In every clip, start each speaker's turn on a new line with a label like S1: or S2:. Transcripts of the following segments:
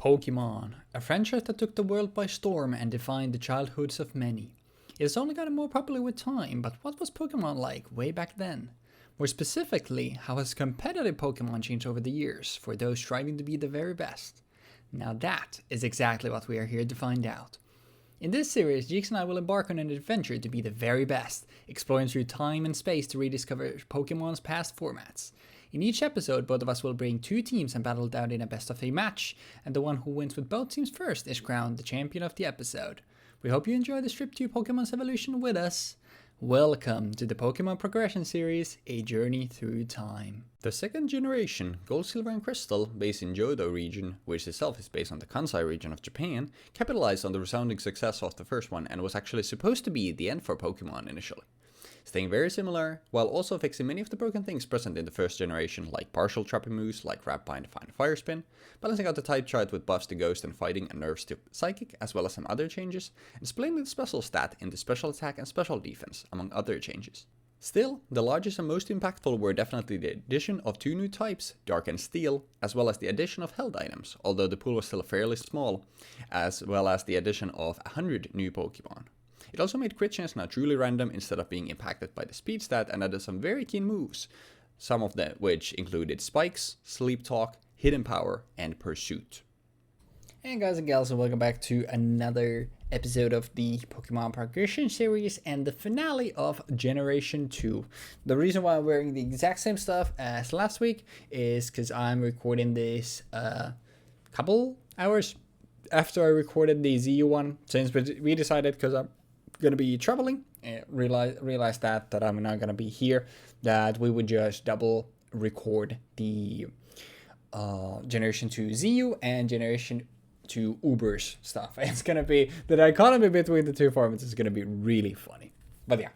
S1: Pokémon, a franchise that took the world by storm and defined the childhoods of many. It has only gotten more popular with time, but what was Pokémon like way back then? More specifically, how has competitive Pokémon changed over the years for those striving to be the very best? Now that is exactly what we are here to find out. In this series, Jeexx and I will embark on an adventure to be the very best, exploring through time and space to rediscover Pokémon's past formats. In each episode, both of us will bring two teams and battle it out in a best of 3 match, and the one who wins with both teams first is crowned the champion of the episode. We hope you enjoy this trip to Pokemon's evolution with us. Welcome to the Pokemon Progression Series, A Journey Through Time. The second generation, Gold, Silver and Crystal, based in Johto region, which itself is based on the Kansai region of Japan, capitalized on the resounding success of the first one and was actually supposed to be the end for Pokemon initially. Staying very similar, while also fixing many of the broken things present in the first generation, like partial trapping moves like Wrap Bind, Fine Fire Spin, balancing out the type chart with buffs to Ghost and Fighting and nerfs to Psychic, as well as some other changes, and splitting the special stat into Special Attack and Special Defense, among other changes. Still, the largest and most impactful were definitely the addition of 2 new types, Dark and Steel, as well as the addition of Held items, although the pool was still fairly small, as well as the addition of 100 new Pokemon. It also made crit chance now truly random instead of being impacted by the speed stat and added some very keen moves, some of them which included Spikes, Sleep Talk, Hidden Power, and Pursuit. And guys and gals, and welcome back to another episode of the Pokemon Progression Series and the finale of Generation 2. The reason why I'm wearing the exact same stuff as last week is because I'm recording this a couple hours after I recorded the ZU one, since we decided, because I'm going to be traveling, and realized that I'm not going to be here, that we would just double record the Generation 2 ZU and Generation 2 Ubers stuff. It's going to be, the dichotomy between the two formats is going to be really funny. But yeah,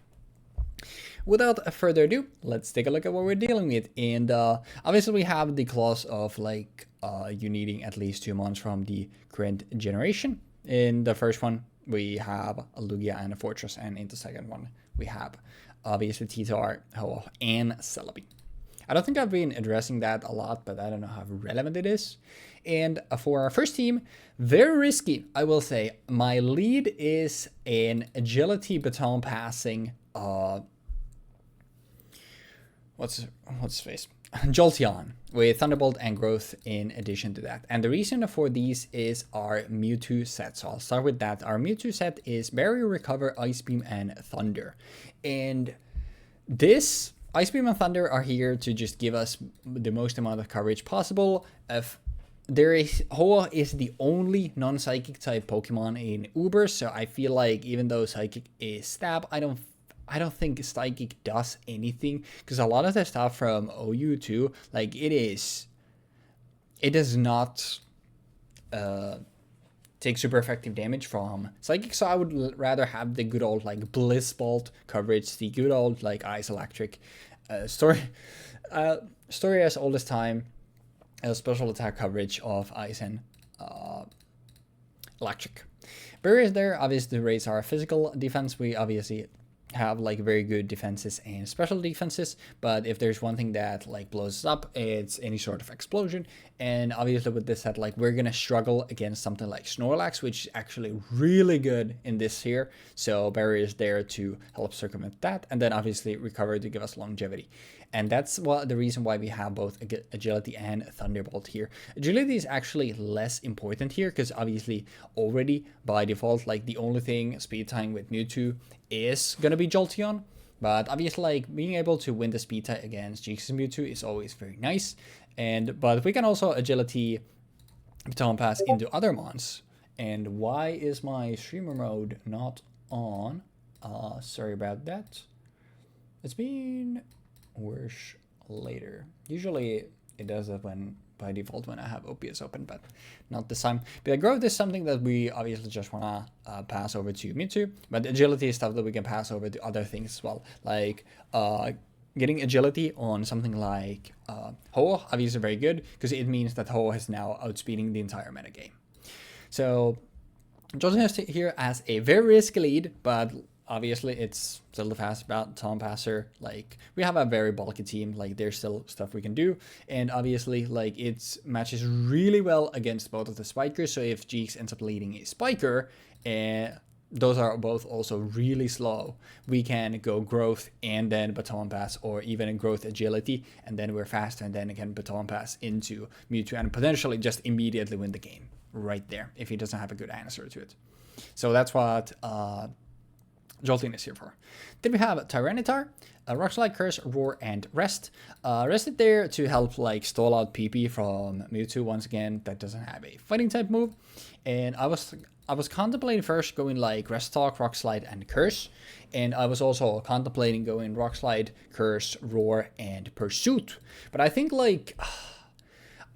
S1: without further ado, let's take a look at what we're dealing with. And obviously we have the clause of like you needing at least 2 months from the current generation. In the first one, we have a Lugia and a Fortress, and in the second one, we have obviously Titar, Ho, and Celebi. I don't think I've been addressing that a lot, but I don't know how relevant it is. And for our first team, very risky, I will say. My lead is an Agility Baton Passing, what's his face? Jolteon, with Thunderbolt and Growth in addition to that. And the reason for these is our Mewtwo set. So I'll start with that. Our Mewtwo set is Barrier, Recover, Ice Beam, and Thunder. And this Ice Beam and Thunder are here to just give us the most amount of coverage possible. If there is, Hoa is the only non-psychic type Pokemon in Uber, so I feel like even though Psychic is Stab, I don't think Psychic does anything, because a lot of the stuff from OU2, like it does not take super effective damage from Psychic, so I would rather have the good old like Bliss Bolt coverage, the good old like Ice Electric story as old as time, special attack coverage of Ice and Electric. Barriers there obviously raise our physical defense. We obviously have like very good defenses and special defenses, but if there's one thing that like blows us up, it's any sort of explosion. And obviously with this set, like we're gonna struggle against something like Snorlax, which is actually really good in this here, so Barrier is there to help circumvent that, and then obviously Recover to give us longevity. And that's the reason why we have both Agility and Thunderbolt here. Agility is actually less important here, because obviously already by default, like the only thing speed tying with Mewtwo is gonna be Jolteon. But obviously, like being able to win the speed tie against Jeexx's Mewtwo is always very nice. But we can also Agility Baton Pass into other Mons. And why is my streamer mode not on? Sorry about that. It's been worse later. Usually it does it when by default when I have OPS open, but not this time. But Growth is something that we obviously just wanna pass over to Mewtwo, but Agility is stuff that we can pass over to other things as well, like getting Agility on something like Ho, obviously very good, because it means that Ho is now outspeeding the entire metagame. So Jolteon is here as a very risky lead, but obviously it's still the fast baton passer. Like we have a very bulky team. Like there's still stuff we can do, and obviously like it matches really well against both of the spikers. So if Jeexx ends up leading a spiker, and those are both also really slow, we can go growth and then baton pass, or even growth agility, and then we're faster, and then again baton pass into Mewtwo, and potentially just immediately win the game right there if he doesn't have a good answer to it. So that's what Jolteon is here for. Then we have Tyranitar, Rock Slide, Curse, Roar, and Rest. Rest is there to help like stall out PP from Mewtwo once again that doesn't have a fighting type move. And I was contemplating first going like Rest Talk, Rock Slide, and Curse. And I was also contemplating going Rock Slide, Curse, Roar, and Pursuit. But I think like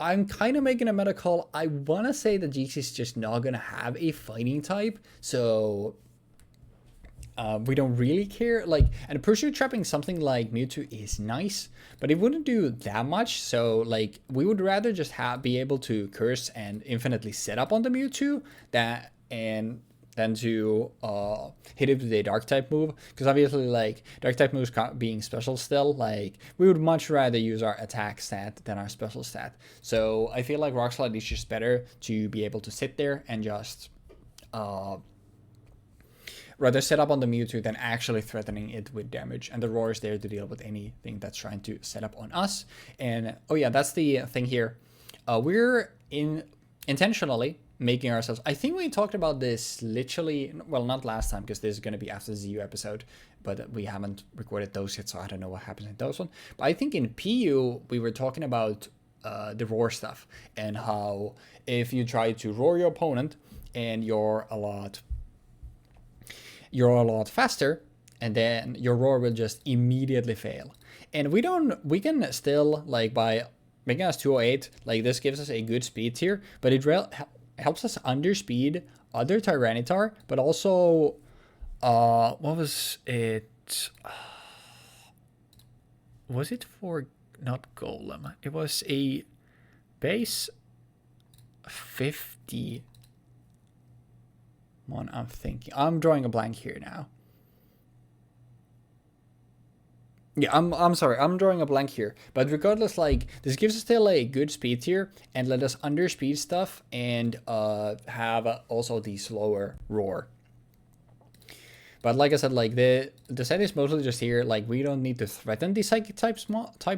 S1: I'm kind of making a meta call. I want to say that Jeexx is just not going to have a fighting type. So we don't really care. Like, and Pursuit trapping something like Mewtwo is nice, but it wouldn't do that much. So like we would rather just be able to Curse and infinitely set up on the Mewtwo than to hit it with a dark type move, because obviously like dark type moves being special still, like we would much rather use our attack stat than our special stat. So I feel like Rock Slide is just better to be able to sit there and just rather set up on the Mewtwo than actually threatening it with damage. And the Roar is there to deal with anything that's trying to set up on us. And oh yeah, that's the thing here. We're intentionally making ourselves, I think we talked about this literally, well, not last time, because this is going to be after the ZU episode, but we haven't recorded those yet, so I don't know what happens in those one. But I think in PU we were talking about the Roar stuff, and how if you try to roar your opponent and you're a lot faster, and then your Roar will just immediately fail. And we can still, like, by making us 208, like this gives us a good speed tier, but it helps us underspeed other Tyranitar, but also what was it? Was it for not Golem? It was a base 50 one. I'm drawing a blank here now. Yeah, I'm sorry, I'm drawing a blank here. But regardless, like, this gives us still a good speed tier and let us underspeed stuff and have also the slower Roar. But like I said, like the set is mostly just here. Like we don't need to threaten the Psychic type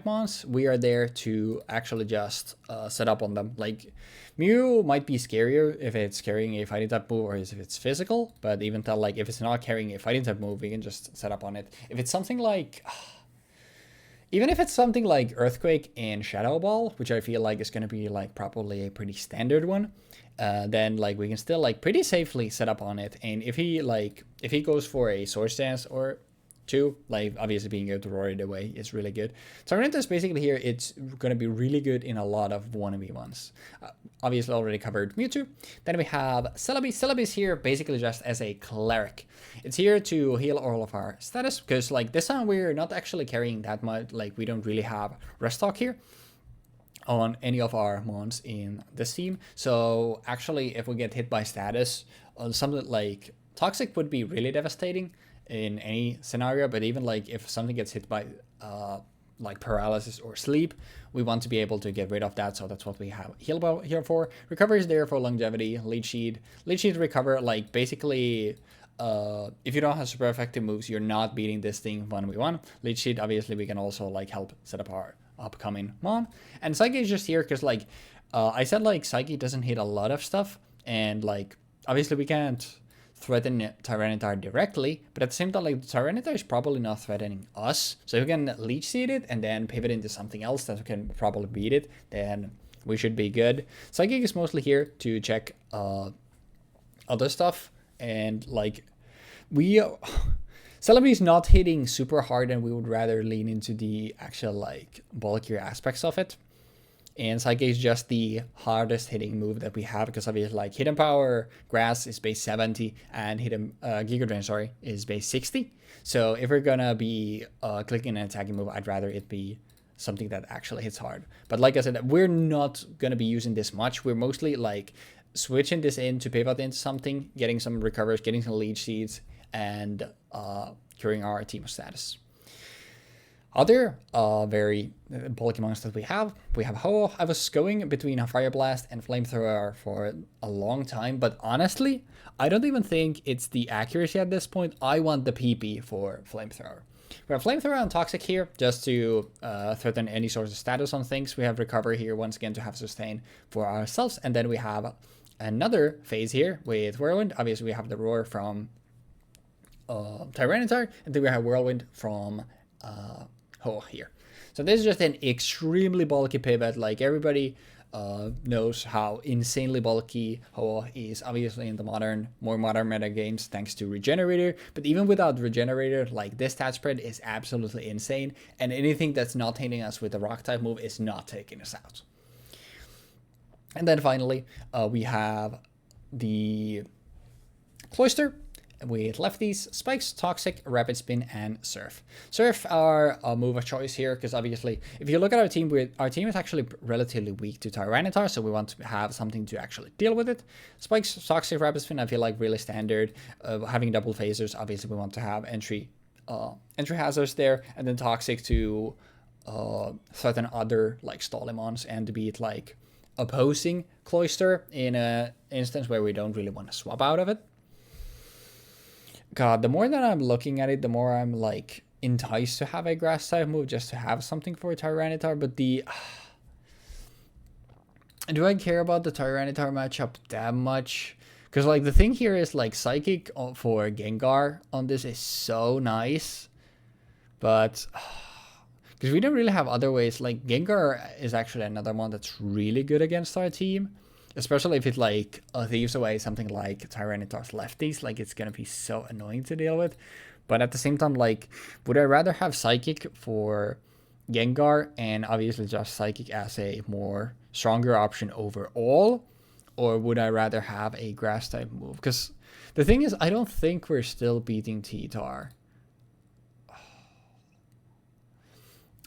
S1: Mons. We are there to actually just set up on them. Like Mew might be scarier if it's carrying a fighting type move or if it's physical. But even though, like, if it's not carrying a fighting type move, we can just set up on it. If it's something like, even if it's something like Earthquake and Shadow Ball, which I feel like is going to be like probably a pretty standard one, then like we can still like pretty safely set up on it. And if he goes for a Swords Dance or two, like obviously being able to roar it away is really good. Tyranitar basically here, it's going to be really good in a lot of 1v1s. Obviously already covered Mewtwo. Then we have Celebi. Celebi is here basically just as a cleric. It's here to heal all of our status, because like this time we're not actually carrying that much, like we don't really have Rest Talk here on any of our Mons in this team. So actually if we get hit by status, something like Toxic would be really devastating in any scenario, but even like if something gets hit by like paralysis or sleep, we want to be able to get rid of that. So that's what we have Heal Bell here for. Recovery is there for longevity. Lead Sheet recover, like basically if you don't have super effective moves, you're not beating this thing 1v1. Lead Sheet, obviously we can also like help set up our upcoming Mon. And Psyche is just here because like I said, like Psyche doesn't hit a lot of stuff, and like obviously we can't threaten Tyranitar directly, but at the same time, like Tyranitar is probably not threatening us. So if we can Leech Seed it and then pivot into something else that can probably beat it, then we should be good. Psychic is mostly here to check other stuff, and like Celebi is not hitting super hard, and we would rather lean into the actual like bulkier aspects of it. And Psyche is just the hardest hitting move that we have, because obviously like Hidden Power, Grass is base 70, and Hidden Giga Drain, sorry, is base 60. So if we're gonna be clicking an attacking move, I'd rather it be something that actually hits hard. But like I said, we're not gonna be using this much. We're mostly like switching this in to pivot into something, getting some recovers, getting some leech seeds, and curing our team status. Other very bulky monsters that we have Ho-Oh. I was going between a Fire Blast and Flamethrower for a long time, but honestly, I don't even think it's the accuracy at this point. I want the PP for Flamethrower. We have Flamethrower and Toxic here, just to threaten any sort of status on things. We have Recover here, once again, to have Sustain for ourselves. And then we have another phase here with Whirlwind. Obviously, we have the Roar from Tyranitar, and then we have Whirlwind from Ho here. So this is just an extremely bulky pivot. Like, everybody knows how insanely bulky Ho is, obviously, in the more modern meta games, thanks to Regenerator. But even without Regenerator, like, this stat spread is absolutely insane, and anything that's not hitting us with the rock type move is not taking us out. And then finally, we have the Cloyster with lefties, Spikes, Toxic, Rapid Spin, and Surf. Surf are a move of choice here, because obviously, if you look at our team is actually relatively weak to Tyranitar, so we want to have something to actually deal with it. Spikes, Toxic, Rapid Spin, I feel like really standard. Having double phasers, obviously we want to have entry hazards there, and then Toxic to threaten other, like, Stolimons, and to beat, like, opposing Cloyster in an instance where we don't really want to swap out of it. God, the more that I'm looking at it, the more I'm, like, enticed to have a grass type move just to have something for Tyranitar. But do I care about the Tyranitar matchup that much? Because, like, the thing here is, like, Psychic for Gengar on this is so nice. But because we don't really have other ways. Like, Gengar is actually another one that's really good against our team. Especially if it, like, thieves away something like Tyranitar's lefties. Like, it's gonna be so annoying to deal with. But at the same time, like, would I rather have Psychic for Gengar and obviously just Psychic as a more stronger option overall? Or would I rather have a grass type move? Because the thing is, I don't think we're still beating T-Tar.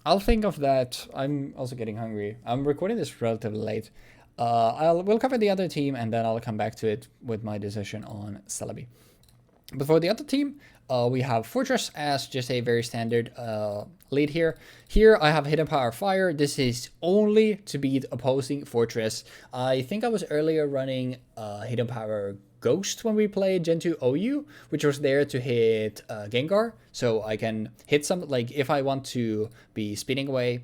S1: I'll think of that. I'm also getting hungry. I'm recording this relatively late. We'll cover the other team, and then I'll come back to it with my decision on Celebi. But for the other team, we have Fortress as just a very standard lead here. Here I have Hidden Power Fire. This is only to beat opposing Fortress. I think I was earlier running Hidden Power Ghost when we played Gen 2 OU, which was there to hit Gengar. So I can hit some, like, if I want to be spinning away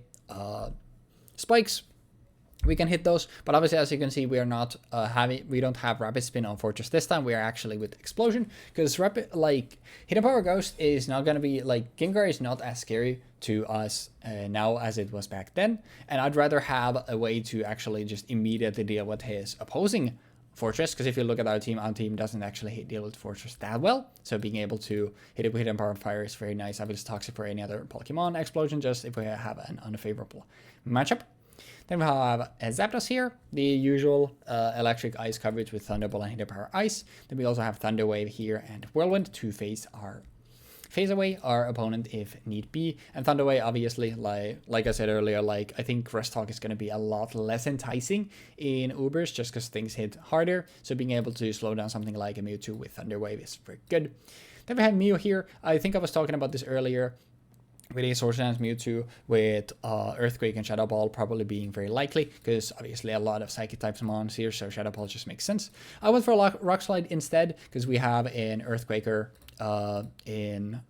S1: Spikes, we can hit those. But obviously, as you can see, we are not we don't have Rapid Spin on Fortress this time. We are actually with Explosion, because Hidden Power Ghost is not going to be, like, Gengar is not as scary to us now as it was back then. And I'd rather have a way to actually just immediately deal with his opposing Fortress, because if you look at our team doesn't actually deal with Fortress that well. So being able to hit it with Hidden Power Fire is very nice. Obviously Toxic for any other Pokemon. Explosion just if we have an unfavorable matchup. Then we have Zapdos here, the usual electric ice coverage with Thunderbolt and Hidden Power Ice. Then we also have Thunder Wave here and Whirlwind to phase away our opponent if need be. And Thunder Wave, obviously, like I said earlier, like, I think Rest Talk is going to be a lot less enticing in Ubers just because things hit harder. So being able to slow down something like a Mewtwo with Thunder Wave is very good. Then we have Mew here. I think I was talking about this earlier, with a Swords Dance Mewtwo with Earthquake and Shadow Ball probably being very likely, because obviously a lot of Psychic types Mons here, so Shadow Ball just makes sense. I went for Rock Slide instead, because we have an Earthquaker in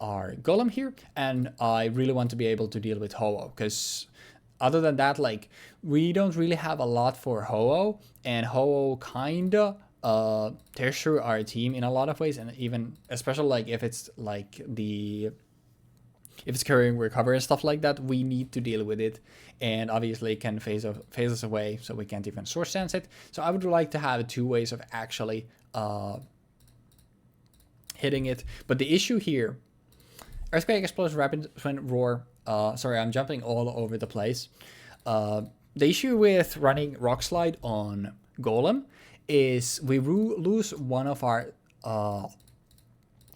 S1: our Golem here, and I really want to be able to deal with Ho-Oh, because other than that, like, we don't really have a lot for Ho-Oh, and Ho-Oh kinda tears through our team in a lot of ways, and even especially like if it's like if it's carrying Recover and stuff like that, we need to deal with it, and obviously it can phase us away, so we can't even Swords Dance it. So I would like to have two ways of actually hitting it. But the issue here, Earthquake, Explosion, Rapid Spin, Roar. Sorry, I'm jumping all over the place. The issue with running Rock Slide on Golem is we lose one of our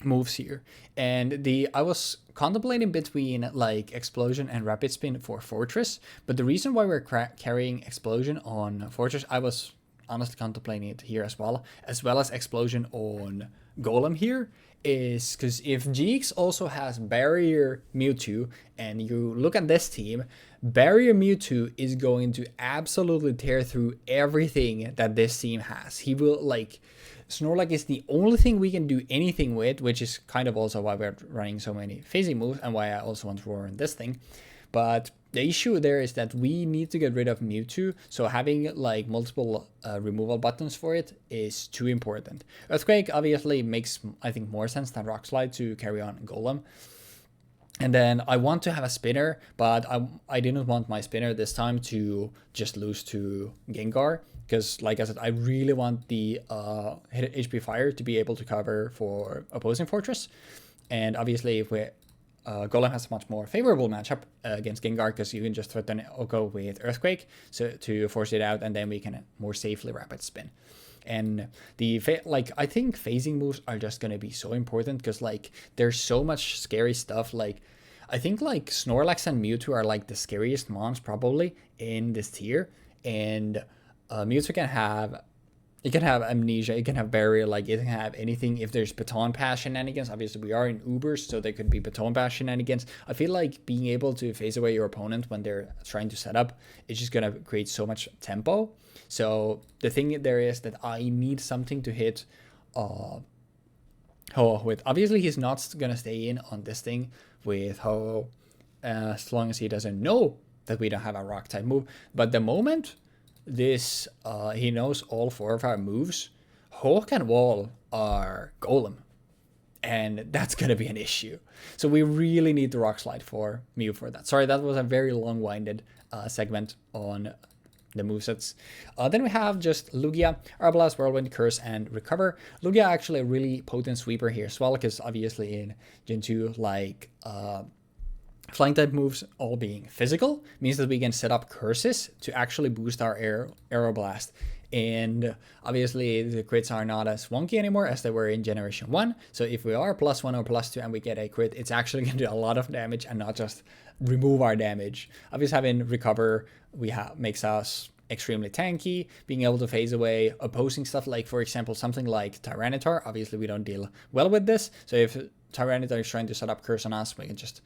S1: moves here, and I was contemplating between like Explosion and Rapid Spin for Fortress, but the reason why we're carrying Explosion on Fortress, I was honestly contemplating it here as well as explosion on Golem here, is because if Jeexx also has Barrier Mewtwo, and you look at this team, Barrier Mewtwo is going to absolutely tear through everything that this team has. He will, like, Snorlax is the only thing we can do anything with, which is kind of also why we're running so many phasing moves and why I also want to roar in this thing. But the issue there is that we need to get rid of Mewtwo, so having like multiple removal buttons for it is too important. Earthquake obviously makes, I think, more sense than Rock Slide to carry on Golem. And then I want to have a spinner, but I didn't want my spinner this time to just lose to Gengar, because like I said, I really want the HP Fire to be able to cover for opposing Fortress. And obviously if we Golem has a much more favorable matchup against Gengar, because you can just threaten Oko with Earthquake so to force it out, and then we can more safely rapid spin. And the I think phasing moves are just gonna be so important, because like there's so much scary stuff. Like I think like Snorlax and Mewtwo are like the scariest mons probably in this tier, and Mewtwo can have. It can have Amnesia, it can have Barrier, like it can have anything. If there's Baton Pass shenanigans, obviously we are in Ubers, so there could be Baton Pass shenanigans. I feel like being able to phase away your opponent when they're trying to set up is just going to create so much tempo. So the thing there is that I need something to hit Ho with. Obviously he's not going to stay in on this thing with Ho as long as he doesn't know that we don't have a rock type move. But the moment this he knows all 4 of our moves, Hawk and Wall are Golem, and that's gonna be an issue. So we really need the Rock Slide for Mew for that. Sorry, that was a very long-winded segment on the movesets. Then we have just Lugia, Arbalest, Whirlwind, Curse, and Recover. Lugia actually a really potent sweeper here as well, because obviously in Gen 2, like flying type moves all being physical means that we can set up curses to actually boost our Aeroblast. And obviously the crits are not as wonky anymore as they were in Generation 1. So if we are +1 or +2 and we get a crit, it's actually going to do a lot of damage and not just remove our damage. Obviously having Recover makes us extremely tanky, being able to phase away opposing stuff, like for example something like Tyranitar. Obviously we don't deal well with this, so if Tyranitar is trying to set up Curse on us, we can just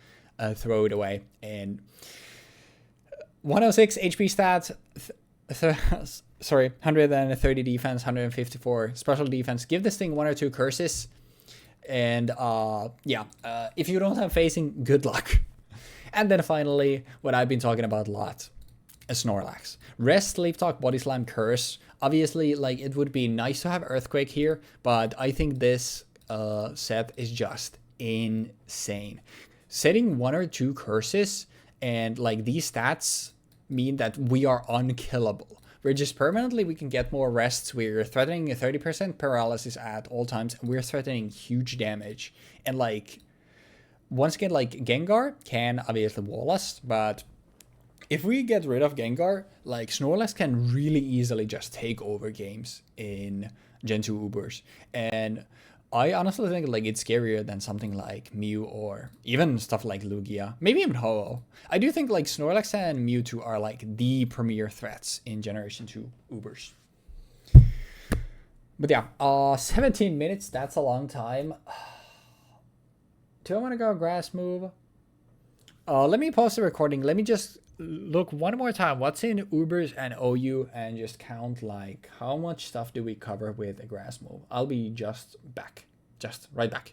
S1: throw it away. And 106 HP stats, 130 defense, 154 special defense. Give this thing 1 or 2 curses, and if you don't have phasing, good luck. And then finally, what I've been talking about a lot, a Snorlax. Rest, Sleep Talk, Body Slam, Curse. Obviously, like it would be nice to have Earthquake here, but I think this set is just insane. Setting 1 or 2 curses and like these stats mean that we are unkillable. We're just permanently, we can get more rests. We're threatening a 30% paralysis at all times, and we're threatening huge damage. And like, once again, like Gengar can obviously wall us, but if we get rid of Gengar, like Snorlax can really easily just take over games in Gen 2 Ubers. And I honestly think like it's scarier than something like Mew or even stuff like Lugia, maybe even Ho-Oh. I do think like Snorlax and Mewtwo are like the premier threats in Generation 2 Ubers. But yeah, 17 minutes, that's a long time. Do I want to go grass move? Let me pause the recording. Let me just look one more time what's in Ubers and OU and just count like how much stuff do we cover with a grass move. I'll be just right back.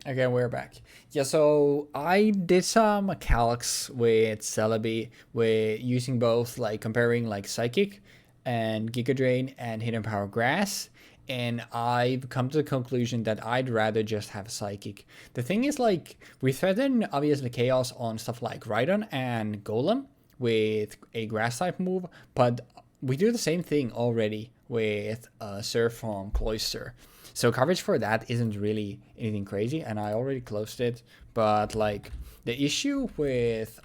S1: Okay, we're back. Yeah, so I did some calcs with Celebi with using both, like comparing like Psychic and Giga Drain and Hidden Power Grass, and I've come to the conclusion that I'd rather just have Psychic. The thing is, like, we threaten obviously Chaos on stuff like Rhydon and Golem with a grass type move, but we do the same thing already with Surf from Cloyster. So coverage for that isn't really anything crazy, and I already closed it. But like the issue with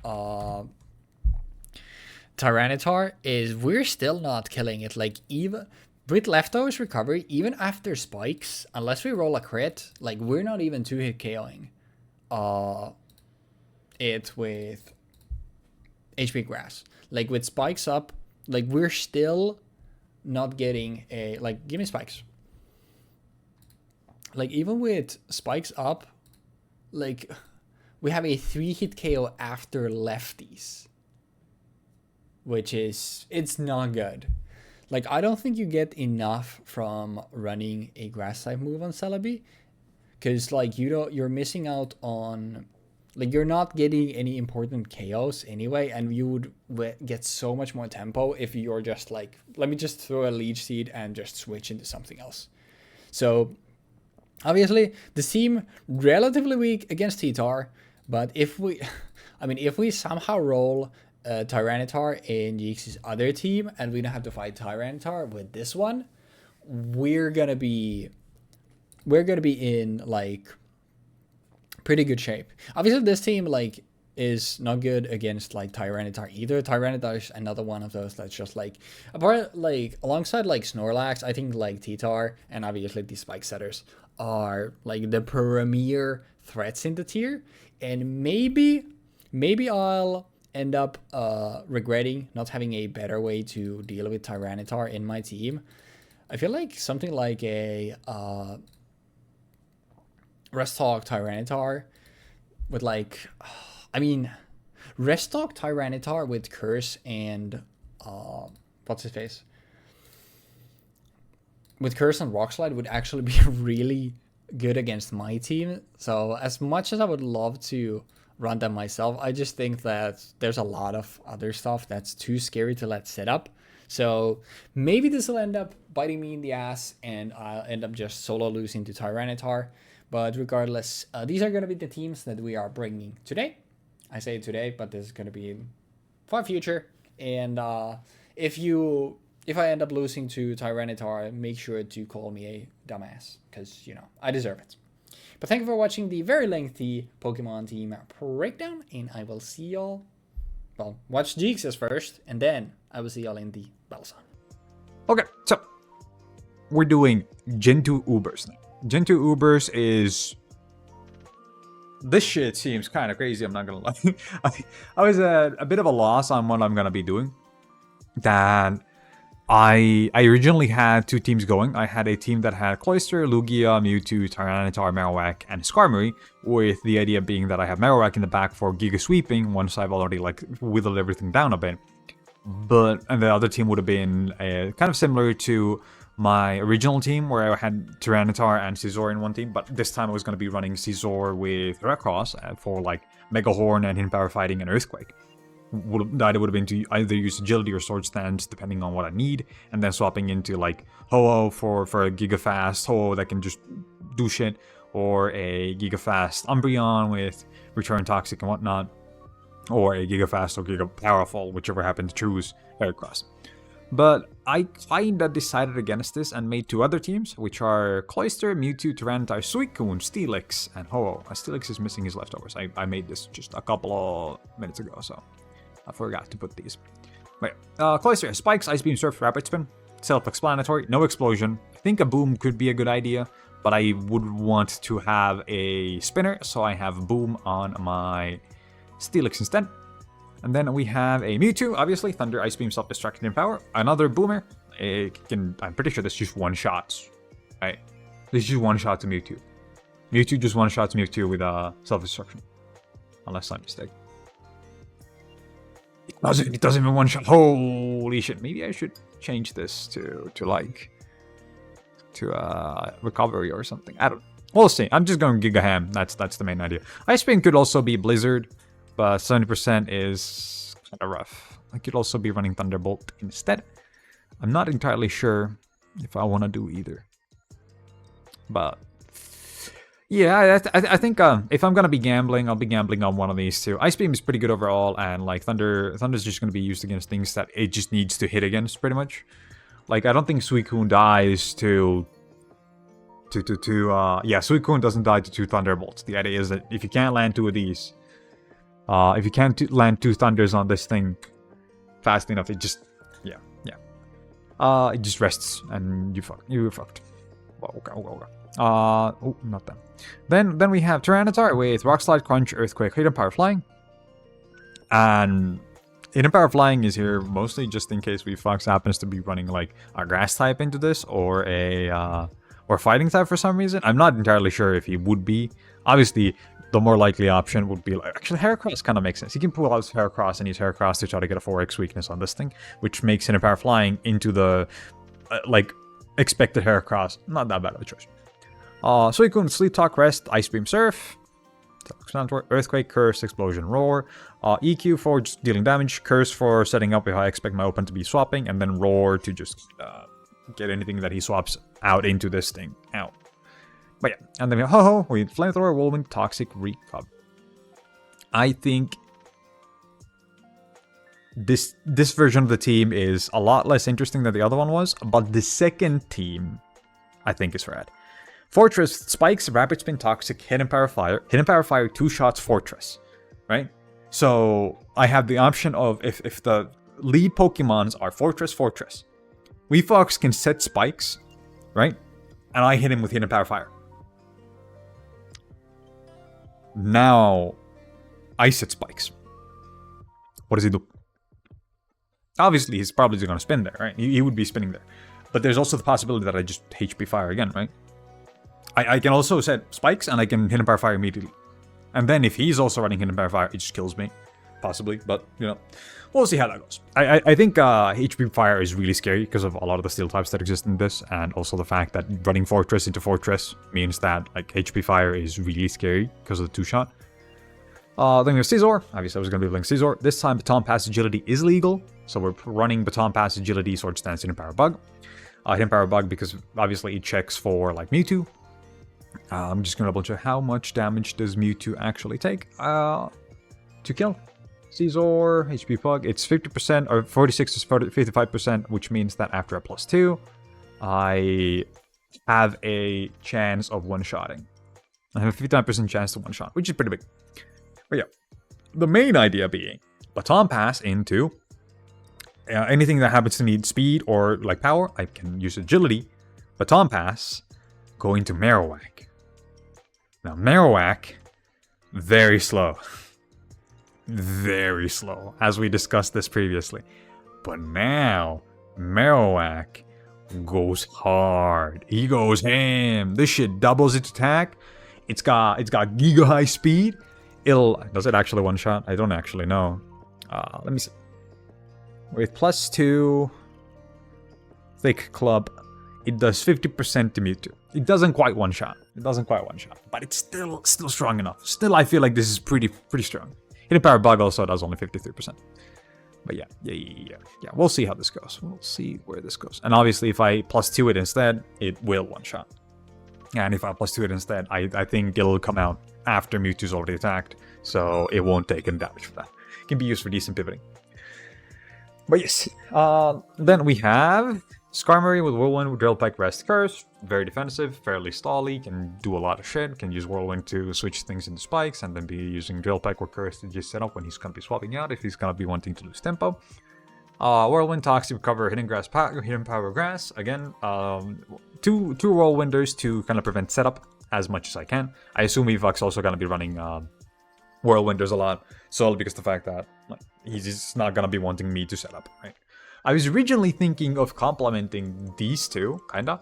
S1: Tyranitar is we're still not killing it. Like even with leftovers recovery, even after spikes, unless we roll a crit, like we're not even 2-hit KOing it with HP grass. Like with spikes up, like we're still not getting a, like, give me spikes. Like, even with spikes up, like, we have a 3-hit KO after lefties. Which is, it's not good. Like, I don't think you get enough from running a grass type move on Celebi. Because, like, you're missing out on, like, you're not getting any important KOs anyway. And you would get so much more tempo if you're just like, let me just throw a Leech Seed and just switch into something else. So, obviously, the team relatively weak against T-Tar. But if we, I mean, if we somehow roll Tyranitar in Jeexx's other team and we don't have to fight Tyranitar with this one, we're gonna be in like pretty good shape. Obviously, this team like is not good against like Tyranitar either. Tyranitar is another one of those that's just like, apart, like, alongside like Snorlax, I think like T-Tar and obviously the Spike Setters are like the premier threats in the tier. And maybe I'll end up regretting not having a better way to deal with Tyranitar in my team. I feel like something like a Restock Tyranitar with like, I mean, Restock Tyranitar with Curse and what's his face? With Curse and Rock Slide would actually be really good against my team. So as much as I would love to run them myself, I just think that there's a lot of other stuff that's too scary to let set up. So maybe this will end up biting me in the ass and I'll end up just solo losing to Tyranitar. But regardless, these are going to be the teams that we are bringing today. I say today, but this is going to be in far future. And if I end up losing to Tyranitar, make sure to call me a dumbass, because, you know, I deserve it. But thank you for watching the very lengthy Pokemon team breakdown, and I will see y'all, well, watch Jeexx's first, and then I will see y'all in the battle zone.
S2: Okay, so we're doing Gen 2 Ubers now. Gen 2 Ubers is... This shit seems kind of crazy, I'm not gonna lie. I was at a bit of a loss on what I'm gonna be doing. That I originally had two teams going. I had a team that had Cloyster, Lugia, Mewtwo, Tyranitar, Marowak, and Skarmory, with the idea being that I have Marowak in the back for Giga Sweeping once I've already like whittled everything down a bit. And the other team would have been kind of similar to my original team, where I had Tyranitar and Scizor in one team, but this time I was going to be running Scizor with Heracross for like Mega Horn and Hidden Power Fighting and Earthquake. That would have been to either use Agility or Sword Stance, depending on what I need, and then swapping into like Ho-Oh for a Giga Fast Ho-Oh that can just do shit, or a Giga Fast Umbreon with Return Toxic and whatnot, or a Giga Fast or Giga Powerful, whichever I happen to choose, Heracross. But I kinda decided against this and made two other teams, which are Cloyster, Mewtwo, Tyranitar, Suicune, Steelix, and Ho-Oh. Steelix is missing his leftovers. I made this just a couple of minutes ago, so I forgot to put these. Wait, Cloyster, Spikes, Ice Beam, Surf, Rapid Spin. Self-explanatory, no explosion. I think a Boom could be a good idea, but I would want to have a Spinner, so I have Boom on my Steelix instead. And then we have a Mewtwo, obviously, Thunder, Ice Beam, Self-Destruct, and Power. Another Boomer. I'm pretty sure this just one-shots. Right? This is just one-shot to Mewtwo. Mewtwo just one-shots Mewtwo with Self-Destruction. Unless I'm mistaken. It doesn't even one-shot. Holy shit. Maybe I should change this to Recovery or something. I don't know. We'll see. I'm just going Giga Ham. That's the main idea. Ice Beam could also be Blizzard, but 70% is kind of rough. I could also be running Thunderbolt instead. I'm not entirely sure if I want to do either. But yeah, I think if I'm gonna be gambling, I'll be gambling on one of these two. Ice Beam is pretty good overall, and like Thunder's just gonna be used against things that it just needs to hit against, pretty much. Like I don't think Suicune dies to Suicune doesn't die to two Thunderbolts. The idea is that if you can't land two of these, if you can't land two Thunders on this thing fast enough, it just it just rests and you're fucked. Okay. Oh, not that. Then we have Tyranitar with Rock Slide, Crunch, Earthquake, Hidden Power Flying. And Hidden Power Flying is here mostly just in case Weebfox happens to be running like a grass type into this or a or fighting type for some reason. I'm not entirely sure if he would be. Obviously, the more likely option would be like actually Heracross kind of makes sense. He can pull out his Heracross and use Heracross to try to get a 4x weakness on this thing, which makes Hidden Power Flying into the like expected Heracross. Not that bad of a choice. Suicune, Sleep Talk, Rest, Ice Beam, Surf. Earthquake, Curse, Explosion, Roar. EQ for just dealing damage. Curse for setting up if I expect my opponent to be swapping. And then Roar to just get anything that he swaps out into this thing out. But yeah, and then we have Ho-Ho with Flamethrower, Whirlwind, Toxic, Recub. I think this version of the team is a lot less interesting than the other one was. But the second team, I think, is rad. Fortress, Spikes, Rapid Spin, Toxic, Hidden Power Fire. Hidden Power Fire, 2 shots, Fortress. Right? So I have the option of if the lead Pokemons are Fortress, Fortress. Weebfox can set Spikes, right? And I hit him with Hidden Power Fire. Now, I set Spikes. What does he do? Obviously, he's probably going to spin there, right? He would be spinning there. But there's also the possibility that I just HP Fire again, right? I can also set Spikes, and I can Hidden Power Fire immediately. And then if he's also running Hidden Power Fire, it just kills me. Possibly, but, you know, we'll see how that goes. I think HP Fire is really scary because of a lot of the steel types that exist in this, and also the fact that running Fortress into Fortress means that, like, HP Fire is really scary because of the 2-shot. Then we have Scizor. Obviously, I was going to be playing Scizor. This time, Baton Pass Agility is legal, so we're running Baton Pass Agility, Sword Stance, Hidden Power Bug. Hidden Power Bug because, obviously, it checks for, like, Mewtwo. I'm just going to double check how much damage does Mewtwo actually take to kill. Scizor, HP Bug, it's 50% or 46 to 55%, which means that after a +2, I have a chance of one-shotting. I have a 59% chance to one-shot, which is pretty big. But yeah, the main idea being Baton Pass into anything that happens to need speed or like power, I can use agility. Baton Pass, go into Marowak. Now, Marowak, very slow. Very slow, as we discussed this previously. But now, Marowak goes hard. He goes ham. This shit doubles its attack. It's got giga high speed. Does it actually one-shot? I don't actually know. Let me see. With +2 Thick Club, it does 50% to Mewtwo. It doesn't quite one-shot. But it's still strong enough. Still, I feel like this is pretty strong. Hidden Power Bug also does only 53%. But yeah. We'll see how this goes. We'll see where this goes. And obviously, if I +2 it instead, it will one-shot. And if I +2 it instead, I think it'll come out after Mewtwo's already attacked. So it won't take any damage for that. It can be used for decent pivoting. But yes. Then we have Skarmory with Whirlwind, Drill Peck, Rest, Curse. Very defensive, fairly stally, can do a lot of shit. Can use Whirlwind to switch things into Spikes, and then be using Drill Peck or Curse to just set up when he's going to be swapping out if he's going to be wanting to lose tempo. Whirlwind, Toxic, Recover, Hidden Power Grass. Again, two Whirlwinders to kind of prevent setup as much as I can. I assume Weebfox also going to be running Whirlwinders a lot, solely because of the fact that like, he's just not going to be wanting me to set up, right? I was originally thinking of complementing these two, kinda,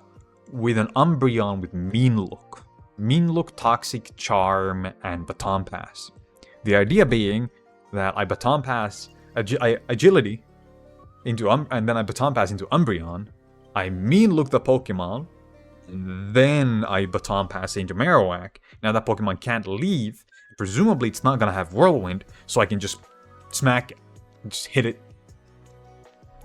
S2: with an Umbreon with Mean Look. Mean Look, Toxic, Charm, and Baton Pass. The idea being that I Baton Pass Agility into and then I Baton Pass into Umbreon. I Mean Look the Pokemon, then I Baton Pass into Marowak. Now that Pokemon can't leave. Presumably it's not gonna have Whirlwind, so I can just smack it, just hit it.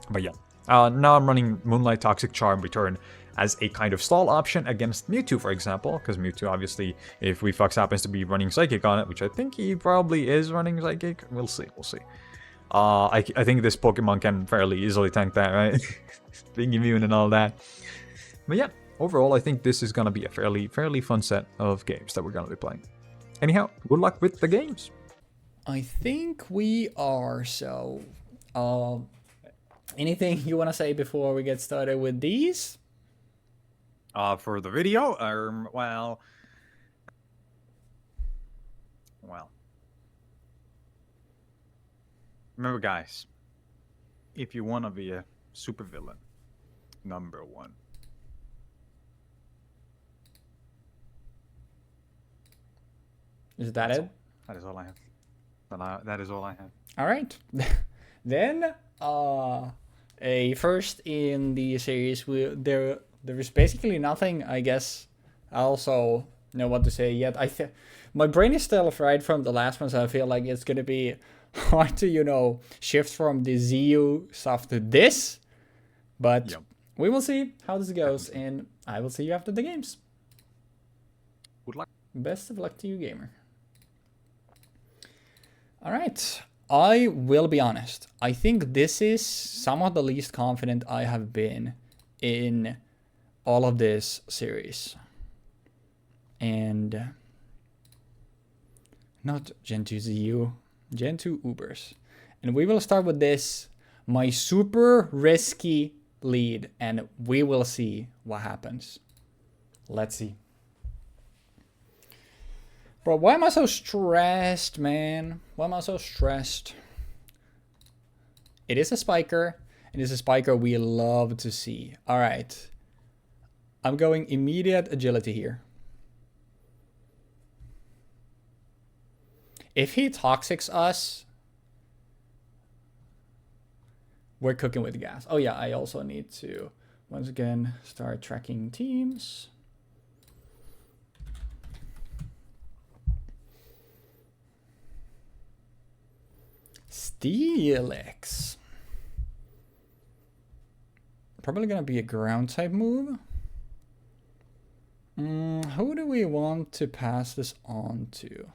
S2: But yeah, now I'm running Moonlight, Toxic, Charm, Return as a kind of stall option against Mewtwo, for example, because Mewtwo, obviously, if Weebfox happens to be running Psychic on it, which I think he probably is running Psychic, we'll see. I think this Pokemon can fairly easily tank that, right? Being immune and all that. But yeah, overall, I think this is gonna be a fairly fun set of games that we're gonna be playing. Anyhow, good luck with the games.
S1: I think we are, so... anything you want to say before we get started with these?
S2: For the video, well... Remember, guys, if you want to be a supervillain, number one.
S1: Is that it?
S2: That is all I have. That is all I have.
S1: All right. Then, a first in the series. There is basically nothing, I guess. I also know what to say yet. My brain is still fried from the last one, so I feel like it's gonna be hard to shift from the ZU stuff to this. But we will see how this goes, and I will see you after the games.
S2: Good luck.
S1: Best of luck to you, gamer. All right. I will be honest. I think this is somewhat the least confident I have been in all of this series. And not Gen 2 ZU, Gen 2 Ubers. And we will start with this, my super risky lead, and we will see what happens. Let's see. Bro, why am I so stressed, man? Why am I so stressed? It is a spiker. It is a spiker we love to see. All right. I'm going immediate agility here. If he toxics us, we're cooking with gas. Oh yeah, I also need to, once again, start tracking teams. Steelix. Probably gonna be a ground type move. Who do we want to pass this on to?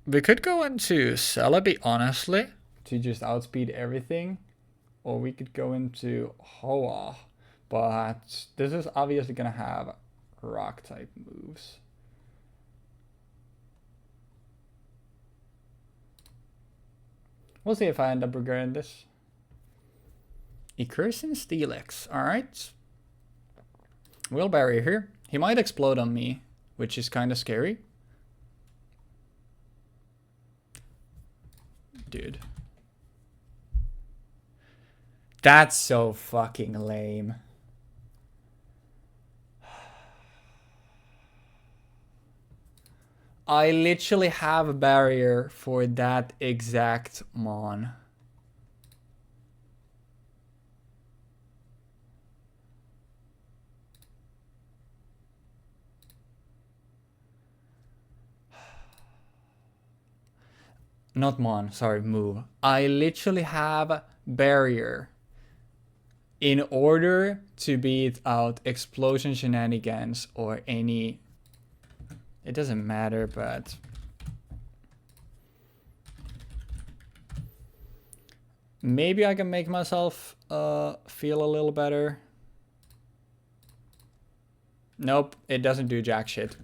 S1: We could go into Celebi, honestly, to just outspeed everything. Or we could go into Hoa. But this is obviously going to have rock type moves. We'll see if I end up regretting this. Ecurson Steelix. Alright. Wheel barrier here. He might explode on me, which is kind of scary. Dude. That's so fucking lame. I literally have a barrier for that exact Mon. Not Mon, sorry, move. I literally have barrier in order to beat out explosion shenanigans or any. It doesn't matter, but maybe I can make myself feel a little better. Nope, it doesn't do jack shit.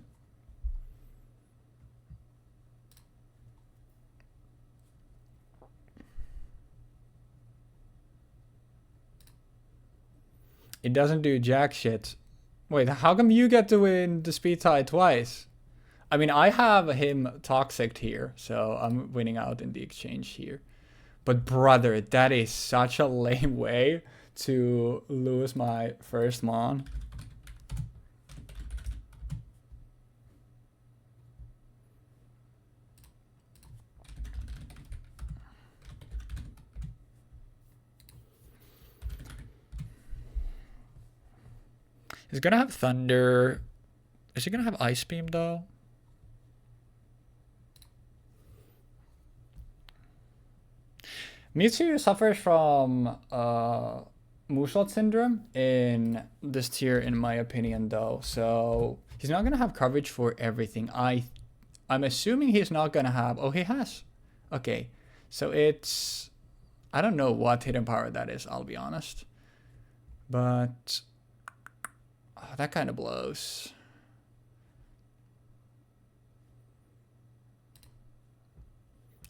S1: It doesn't do jack shit. Wait, how come you get to win the speed tie twice? I mean, I have him toxic here, so I'm winning out in the exchange here. But brother, that is such a lame way to lose my first Mon. He's gonna have Thunder. Is he gonna have Ice Beam though? Mewtwo suffers from Moonshot syndrome in this tier, in my opinion, though. So he's not gonna have coverage for everything. I'm assuming he's not gonna have. Oh, he has. Okay, so it's. I don't know what hidden power that is. I'll be honest, but that kind of blows.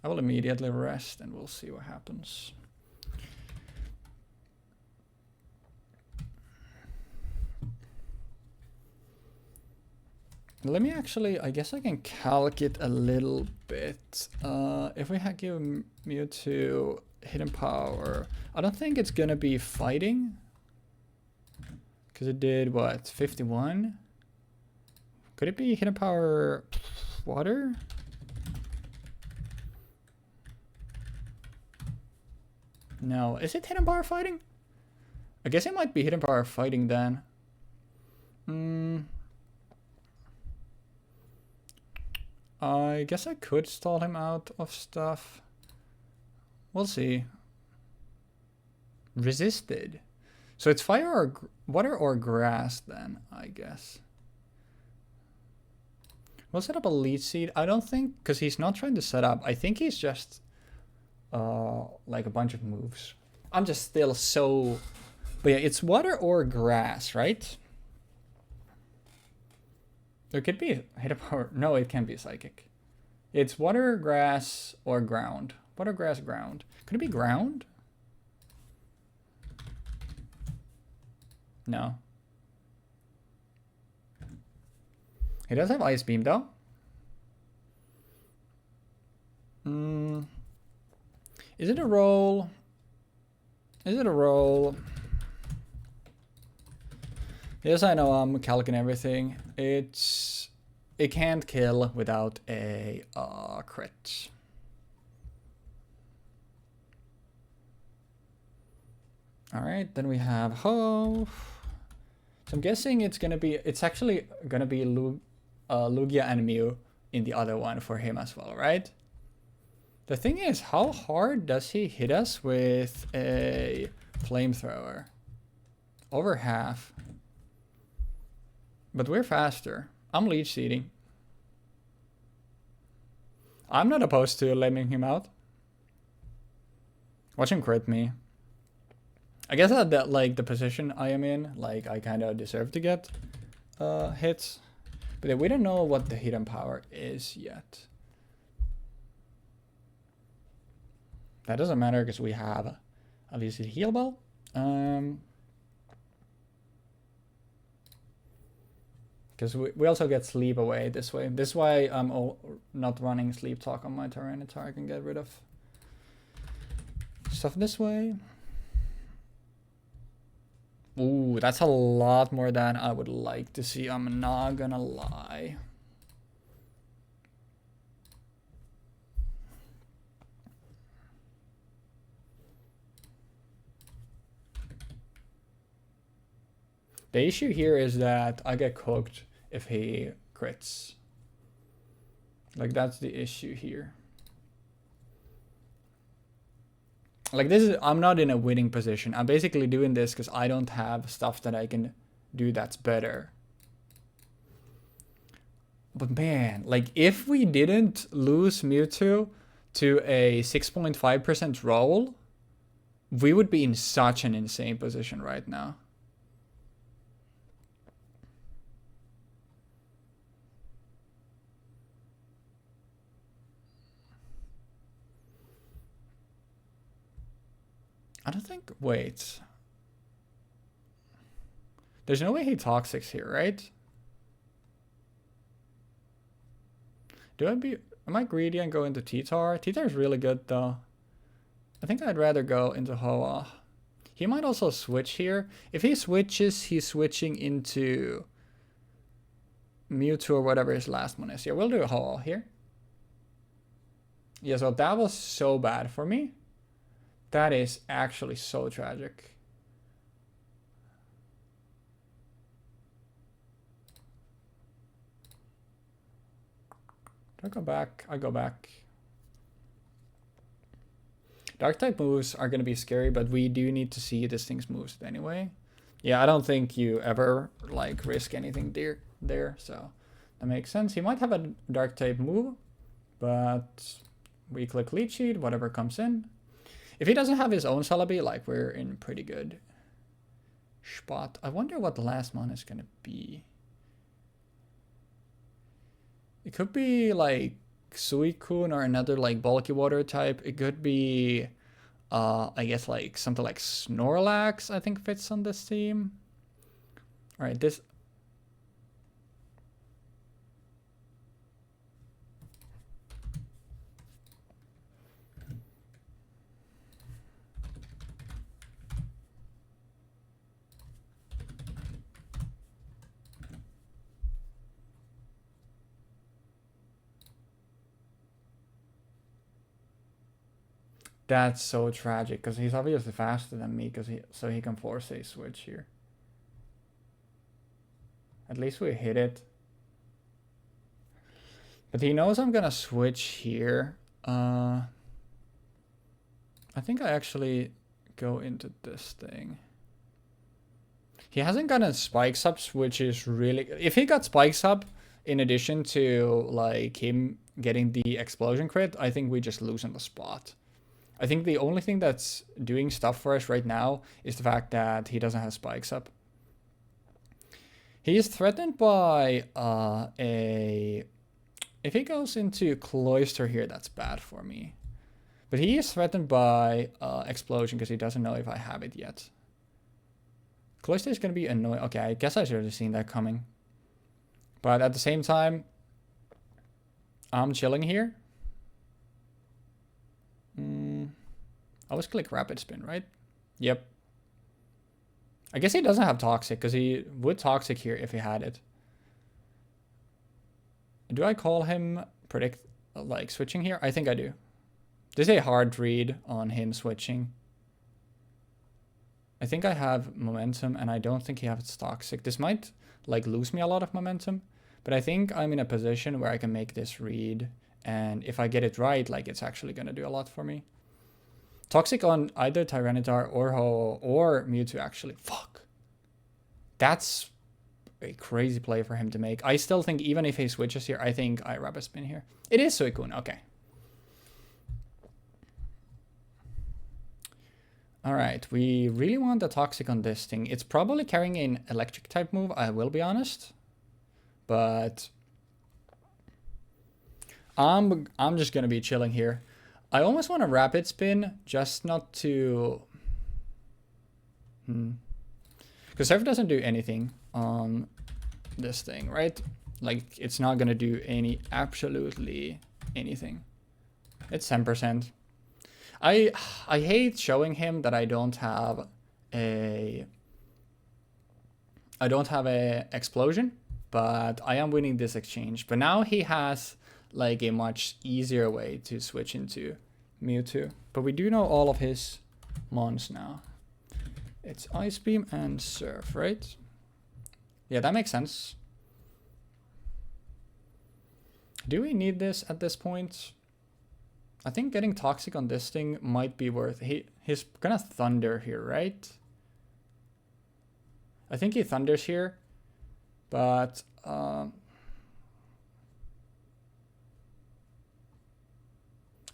S1: I will immediately rest and we'll see what happens. Let me actually, I guess I can calc it a little bit. If we give Mewtwo hidden power, I don't think it's gonna be fighting. Because it did, what, 51? Could it be hidden power water? No, is it hidden power fighting? I guess it might be hidden power fighting then. I guess I could stall him out of stuff. We'll see. Resisted. So it's fire or water or grass then, I guess. We'll set up a lead seed. I don't think, because he's not trying to set up. I think he's just like a bunch of moves. I'm just still so... But yeah, it's water or grass, right? There could be hidden power. No, it can't be psychic. It's water, grass, or ground. Water, grass, ground. Could it be ground? No. He does have Ice Beam, though. Is it a roll? Is it a roll? Yes, I know I'm calculating everything. It can't kill without a crit. All right, then we have Ho. So I'm guessing it's actually gonna be Lugia and Mew in the other one for him as well, right? The thing is, how hard does he hit us with a flamethrower? Over half. But we're faster. I'm leech seeding. I'm not opposed to letting him out. Watch him crit me. I guess that like the position I am in, like I kind of deserve to get hits. But we don't know what the hidden power is yet. That doesn't matter because we have obviously the heal ball. Because we also get sleep away this way. This is why I'm not running sleep talk on my Tyranitar. I can get rid of stuff this way. Ooh, that's a lot more than I would like to see. I'm not gonna lie. The issue here is that I get cooked if he crits. Like, that's the issue here. Like, I'm not in a winning position. I'm basically doing this because I don't have stuff that I can do that's better. But man, like, if we didn't lose Mewtwo to a 6.5% roll, we would be in such an insane position right now. I don't think, wait. There's no way he Toxics here, right? Am I greedy and go into T-Tar? T-Tar is really good though. I think I'd rather go into Hoa. He might also switch here. If he switches, he's switching into Mewtwo or whatever his last one is. Yeah, we'll do Hoa here. Yeah, so that was so bad for me. That is actually so tragic. Do I go back? I go back. Dark type moves are going to be scary, but we do need to see this thing's moves anyway. Yeah, I don't think you ever like risk anything there, so that makes sense. He might have a dark type move, but we click lead sheet, whatever comes in. If he doesn't have his own Celebi, like, we're in pretty good spot. I wonder what the last one is going to be. It could be, like, Suicune or another, like, bulky water type. It could be, I guess, like, something like Snorlax, I think, fits on this team. All right, this... That's so tragic, because he's obviously faster than me, so he can force a switch here. At least we hit it. But he knows I'm gonna switch here. I think I actually go into this thing. He hasn't gotten spikes up, which is really... If he got spikes up, in addition to like him getting the explosion crit, I think we just lose on the spot. I think the only thing that's doing stuff for us right now is the fact that he doesn't have spikes up. He is threatened by a... If he goes into Cloister here, that's bad for me. But he is threatened by Explosion because he doesn't know if I have it yet. Cloister is going to be annoying. Okay, I guess I should have seen that coming. But at the same time, I'm chilling here. I always click Rapid Spin, right? Yep. I guess he doesn't have Toxic because he would Toxic here if he had it. Do I call him predict like switching here? I think I do. This is a hard read on him switching. I think I have momentum and I don't think he has Toxic. This might like lose me a lot of momentum, but I think I'm in a position where I can make this read, and if I get it right, like it's actually going to do a lot for me. Toxic on either Tyranitar or Ho or Mewtwo actually. Fuck. That's a crazy play for him to make. I still think even if he switches here, I think I Rapid Spin here. It is Suicune, okay. Alright, we really want the Toxic on this thing. It's probably carrying an electric type move, I will be honest. But I'm just gonna be chilling here. I almost want a Rapid Spin, just not to... Because Surf doesn't do anything on this thing, right? Like, it's not gonna do absolutely anything. It's 10%. I hate showing him that I don't have a explosion, but I am winning this exchange. But now he has like a much easier way to switch into Mewtwo. But we do know all of his Mons now. It's Ice Beam and Surf, right? Yeah, that makes sense. Do we need this at this point? I think getting Toxic on this thing might be worth... He's gonna Thunder here, right? I think he Thunders here, but... I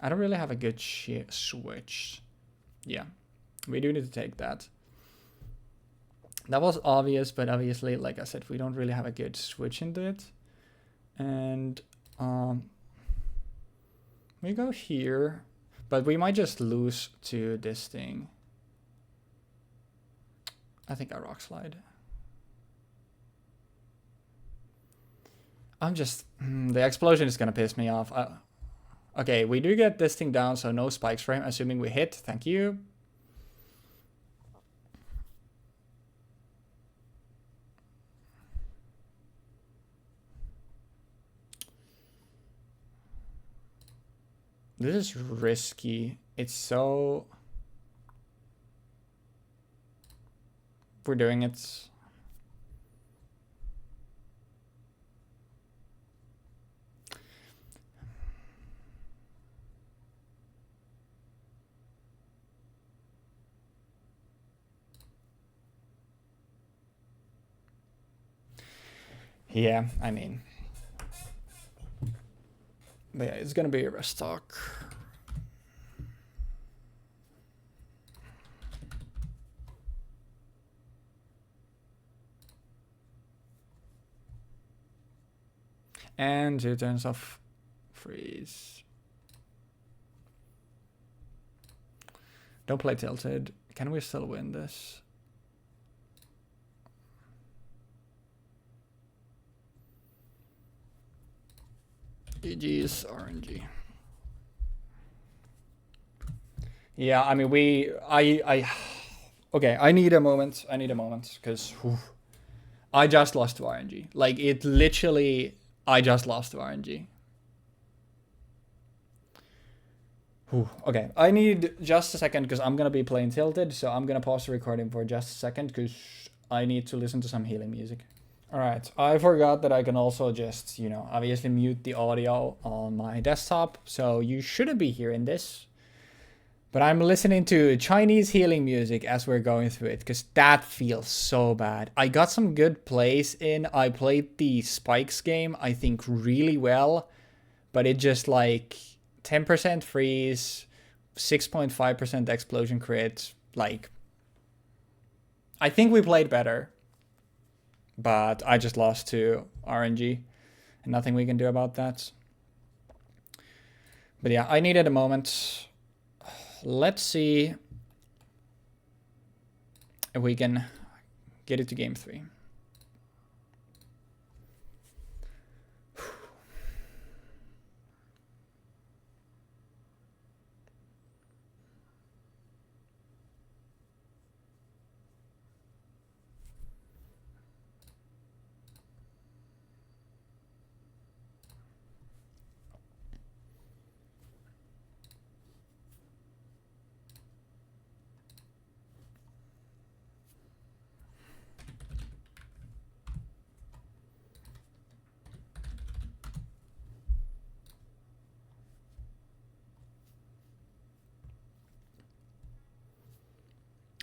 S1: don't really have a good switch. Yeah, we do need to take that. That was obvious, but obviously, like I said, we don't really have a good switch into it. And... we go here, but we might just lose to this thing. I think I Rock Slide. I'm just... the explosion is gonna piss me off. Okay, we do get this thing down, so no spikes for him, assuming we hit. Thank you. This is risky. It's so... We're doing it. Yeah, I mean... But yeah, it's gonna be a rest talk. And 2 turns of freeze. Don't play tilted. Can we still win this? GG's RNG. Yeah, I mean, okay, I need a moment. Because I just lost to RNG. Like, it literally, I just lost to RNG. Whew, okay, I need just a second because I'm gonna be playing Tilted, so I'm gonna pause the recording for just a second because I need to listen to some healing music. Alright, I forgot that I can also just, you know, obviously mute the audio on my desktop, so you shouldn't be hearing this. But I'm listening to Chinese healing music as we're going through it, because that feels so bad. I got some good plays in. I played the Spikes game, I think, really well, but it just like 10% freeze, 6.5% explosion crit. Like, I think we played better, but I just lost to RNG, and nothing we can do about that. But yeah, I needed a moment. Let's see if we can get it to game 3.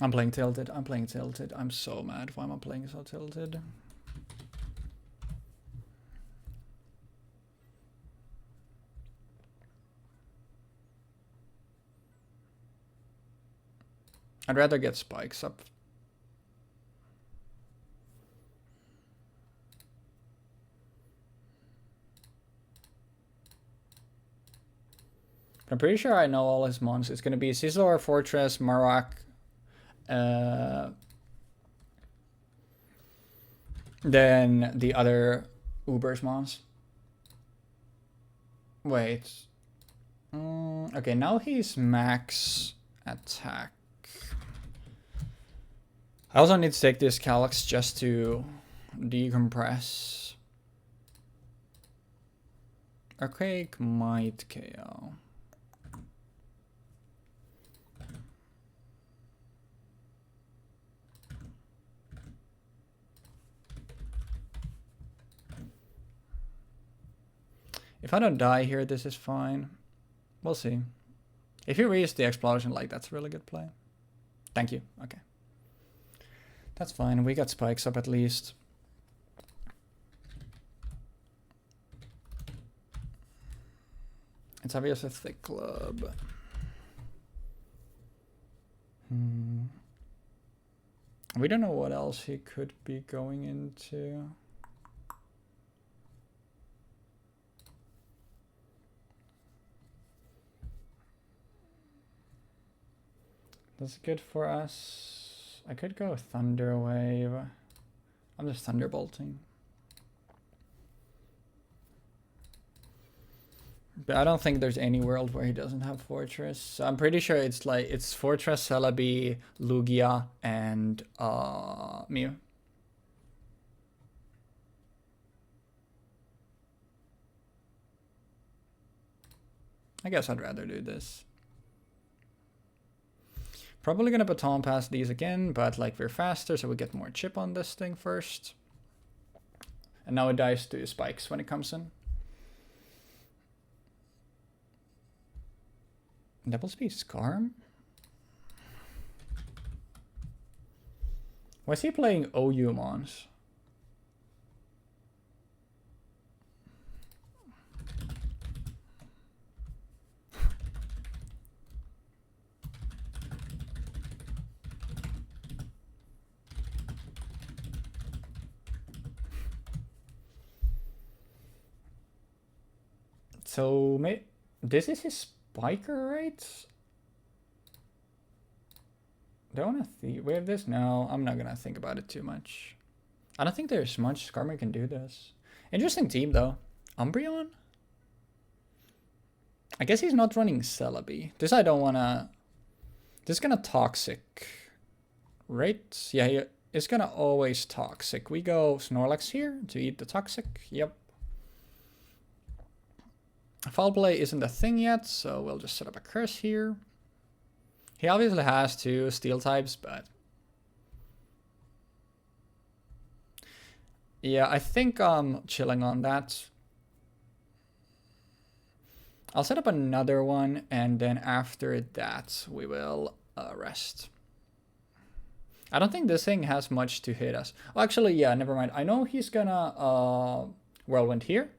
S1: I'm playing Tilted. I'm playing Tilted. I'm so mad. Why am I playing so Tilted? I'd rather get Spikes up. I'm pretty sure I know all his mons. It's going to be Sizzler, Fortress, Marowak, then the other Uber's mons. Wait. Okay, now he's max attack. I also need to take this Calyx just to decompress. Archaic might KO. If I don't die here, this is fine. We'll see. If you reach the explosion, like, that's a really good play. Thank you. Okay. That's fine. We got Spikes up at least. It's obviously a thick club. We don't know what else he could be going into. That's good for us. I could go Thunder Wave. I'm just Thunderbolting. But I don't think there's any world where he doesn't have Fortress. So I'm pretty sure it's like, it's Fortress, Celebi, Lugia, and Mew. I guess I'd rather do this. Probably gonna baton pass these again, but like we're faster, so we get more chip on this thing first. And now it dies to Spikes when it comes in. Double speed Scarm? Why is he playing OU Mons? So, this is his Spiker, right? Do I want to wave this? No, I'm not going to think about it too much. I don't think there's much Skarmory can do this. Interesting team, though. Umbreon? I guess he's not running Celebi. This I don't want to... This is going to Toxic. Right? Yeah, it's going to always Toxic. We go Snorlax here to eat the Toxic. Yep. Foul play isn't a thing yet, so we'll just set up a curse here. He obviously has two steel types, but yeah, I think I'm chilling on that. I'll set up another one, and then after that, we will rest. I don't think this thing has much to hit us. Oh, actually, yeah, never mind. I know he's gonna Whirlwind here.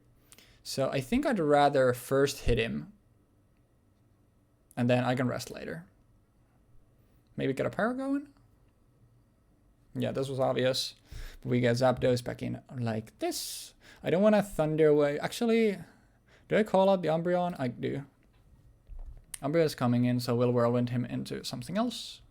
S1: So I think I'd rather first hit him, and then I can rest later. Maybe get a power going? Yeah, this was obvious. We get Zapdos back in like this. I don't want to Thunder Wave. Actually, do I call out the Umbreon? I do. Umbreon is coming in, so we'll Whirlwind him into something else.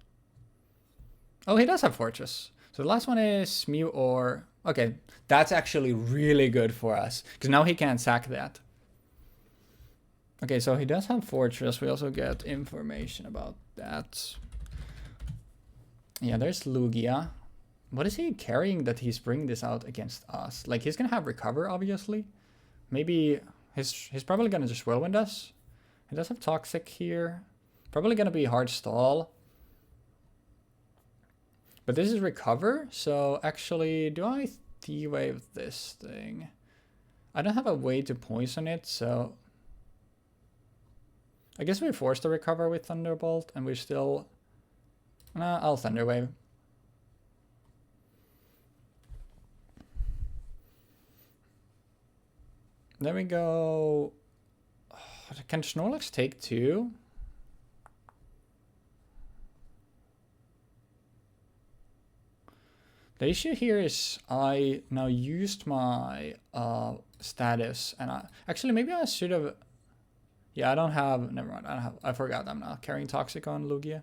S1: Oh, he does have Fortress. So the last one is Mew or... Okay, that's actually really good for us, because now he can't sack that. Okay, so he does have Fortress. We also get information about that. Yeah, there's Lugia. What is he carrying that he's bringing this out against us? Like, he's gonna have Recover, obviously. Maybe he's probably gonna just Whirlwind us. He does have Toxic here. Probably gonna be hard stall. But this is Recover, so actually, do I T-Wave this thing? I don't have a way to poison it, so... I guess we're forced to Recover with Thunderbolt, and we're still... Nah, I'll Thunder Wave. There we go. Can Snorlax take two? The issue here is I now used my status, and actually maybe I should have. Yeah, I don't have. Never mind. I forgot. I'm not carrying Toxic on Lugia.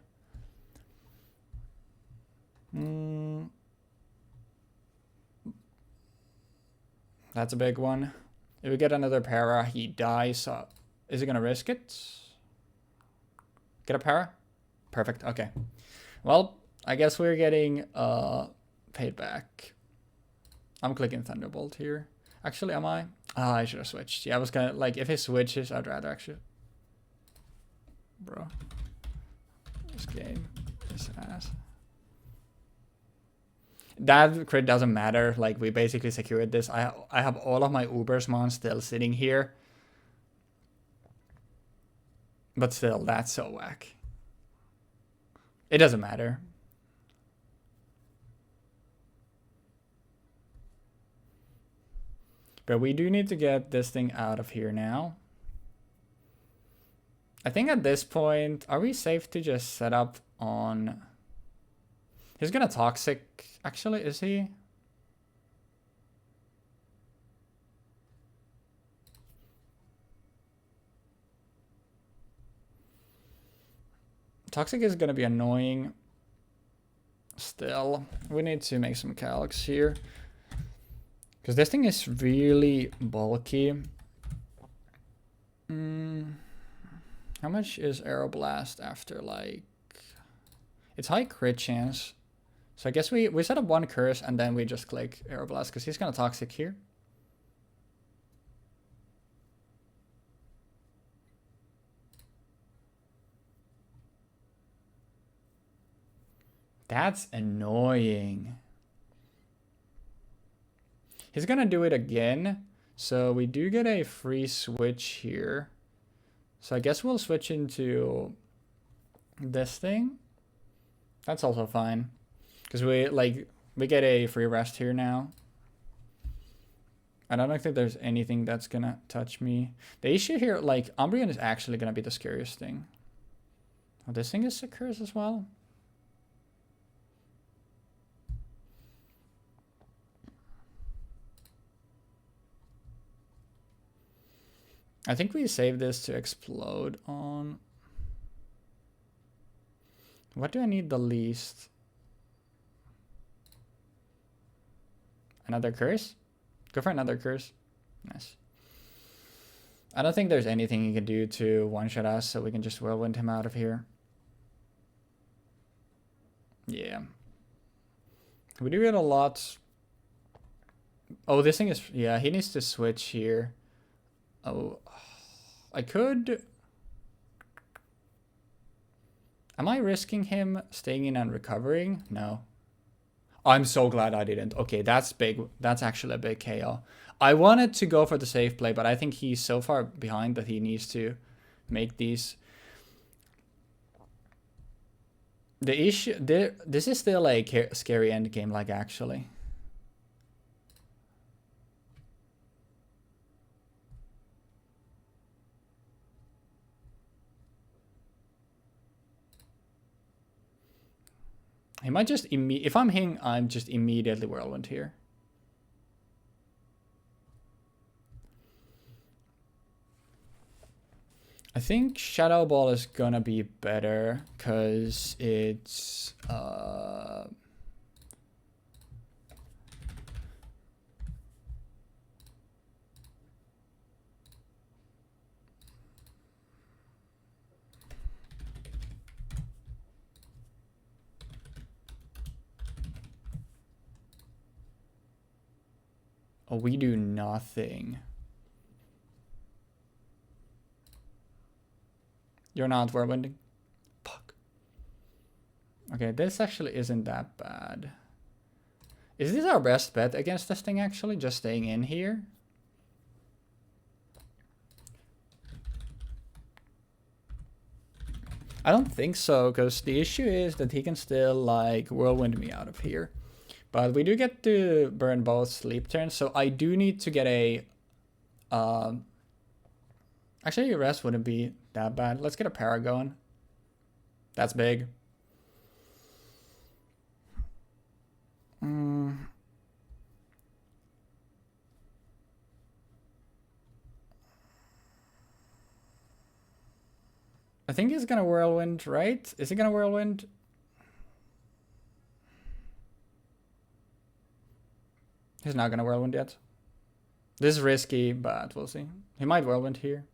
S1: That's a big one. If we get another para, he dies. So is he gonna risk it? Get a para? Perfect. Okay. Well, I guess we're getting paid back. I'm clicking Thunderbolt here. Actually, am I? Ah, I should have switched. Yeah, I was gonna, like, if he switches, I'd rather actually. Bro. This game is ass. That crit doesn't matter. Like, we basically secured this. I have all of my Ubers Mons still sitting here. But still, that's so whack. It doesn't matter. But we do need to get this thing out of here now. I think at this point, are we safe to just set up on... He's gonna Toxic. Actually, is he? Toxic is gonna be annoying. Still, we need to make some calcs here. Because this thing is really bulky. How much is Aeroblast after, like... It's high crit chance. So I guess we set up one curse and then we just click Aeroblast because he's gonna Toxic here. That's annoying. He's gonna do it again. So we do get a free switch here. So I guess we'll switch into this thing. That's also fine. Because we get a free rest here now. I don't think there's anything that's gonna touch me. The issue here, like, Umbreon is actually gonna be the scariest thing. Oh, this thing is a curse as well. I think we save this to explode on. What do I need the least? Another curse? Go for another curse. Nice. I don't think there's anything he can do to one-shot us, so we can just whirlwind him out of here. Yeah. We do get a lot. Oh, this thing is... Yeah, he needs to switch here. Oh. I could... Am I risking him staying in and recovering? No. I'm so glad I didn't. Okay, that's big. That's actually a big KO. I wanted to go for the safe play, but I think he's so far behind that he needs to make these. The issue... This is still a scary endgame, like, actually. He might just... If I'm him, I'm just immediately whirlwind here. I think Shadow Ball is gonna be better because it's oh, we do nothing. You're not whirlwinding? Fuck. Okay, this actually isn't that bad. Is this our best bet against this thing, actually? Just staying in here? I don't think so, because the issue is that he can still, like, whirlwind me out of here. But we do get to burn both sleep turns, so I do need to get a... Actually, rest wouldn't be that bad. Let's get a para going. That's big. I think he's gonna whirlwind, right? Is he gonna whirlwind? He's not gonna whirlwind yet. This is risky, but we'll see. He might whirlwind here.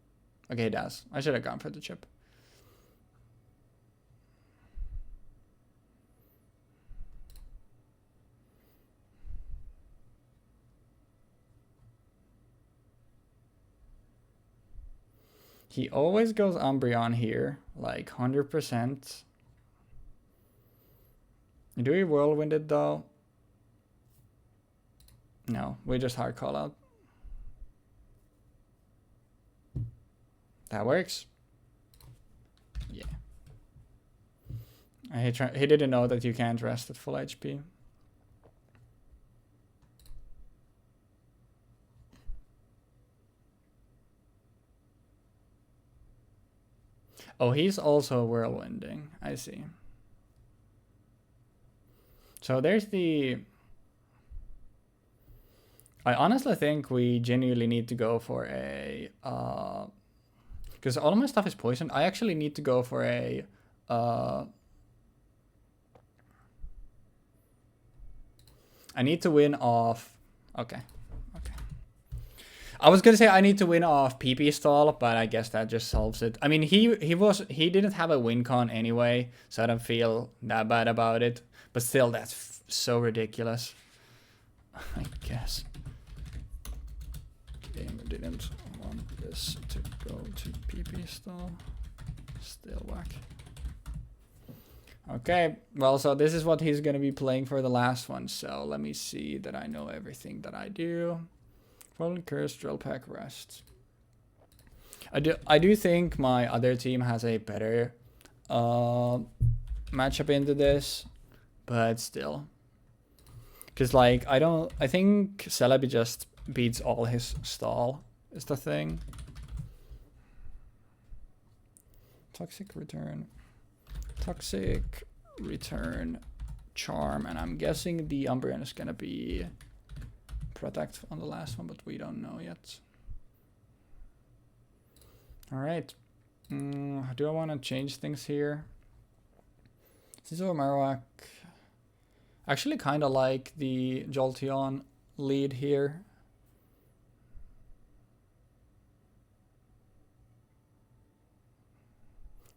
S1: Okay, he does. I should have gone for the chip. He always goes Umbreon here, like 100%. Do we whirlwind it though? No, we just hard call out. That works. Yeah. He didn't know that you can't rest at full HP. Oh, he's also whirlwinding. I see. So there's the... I honestly think we genuinely need to go for a... because all of my stuff is poisoned. I actually need to go for a... I need to win off... Okay. I was gonna say I need to win off PP stall, but I guess that just solves it. I mean, he didn't have a win con anyway, so I don't feel that bad about it. But still, that's so ridiculous. I guess. Gamer didn't want this to go to PP stall. Still whack. Okay, well, so this is what he's gonna be playing for the last one. So let me see that I know everything that I do. Fallen Curse, Drill Pack, Rest. I do think my other team has a better matchup into this, but still. Because, like, I think Celebi just beats all his stall, is the thing. Toxic Return, Charm, and I'm guessing the Umbreon is gonna be Protect on the last one, but we don't know yet. Alright. Do I want to change things here? Scizor, Marowak. Actually kind of like the Jolteon lead here.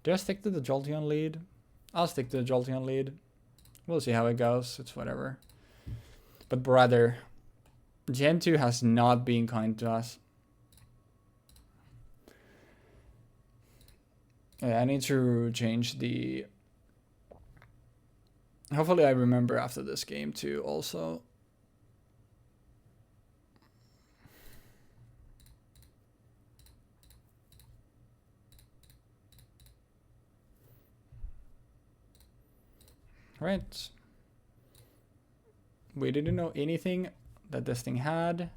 S1: Do I stick to the Jolteon lead? I'll stick to the Jolteon lead. We'll see how it goes. It's whatever. But brother... Gen 2 has not been kind to us. Yeah, I need to change the... Hopefully I remember after this game too also. Right. We didn't know anything that this thing had.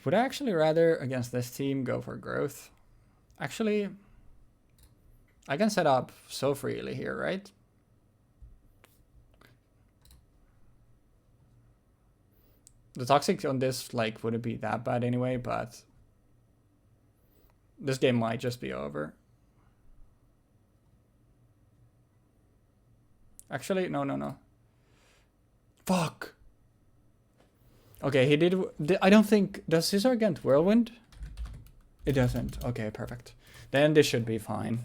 S1: Would I actually rather, against this team, go for growth? Actually, I can set up so freely here, right? The toxic on this, like, wouldn't be that bad anyway, but this game might just be over. Actually, no. Fuck. Okay, he did... I don't think... Does Scissor against Whirlwind? It doesn't. Okay, perfect. Then this should be fine.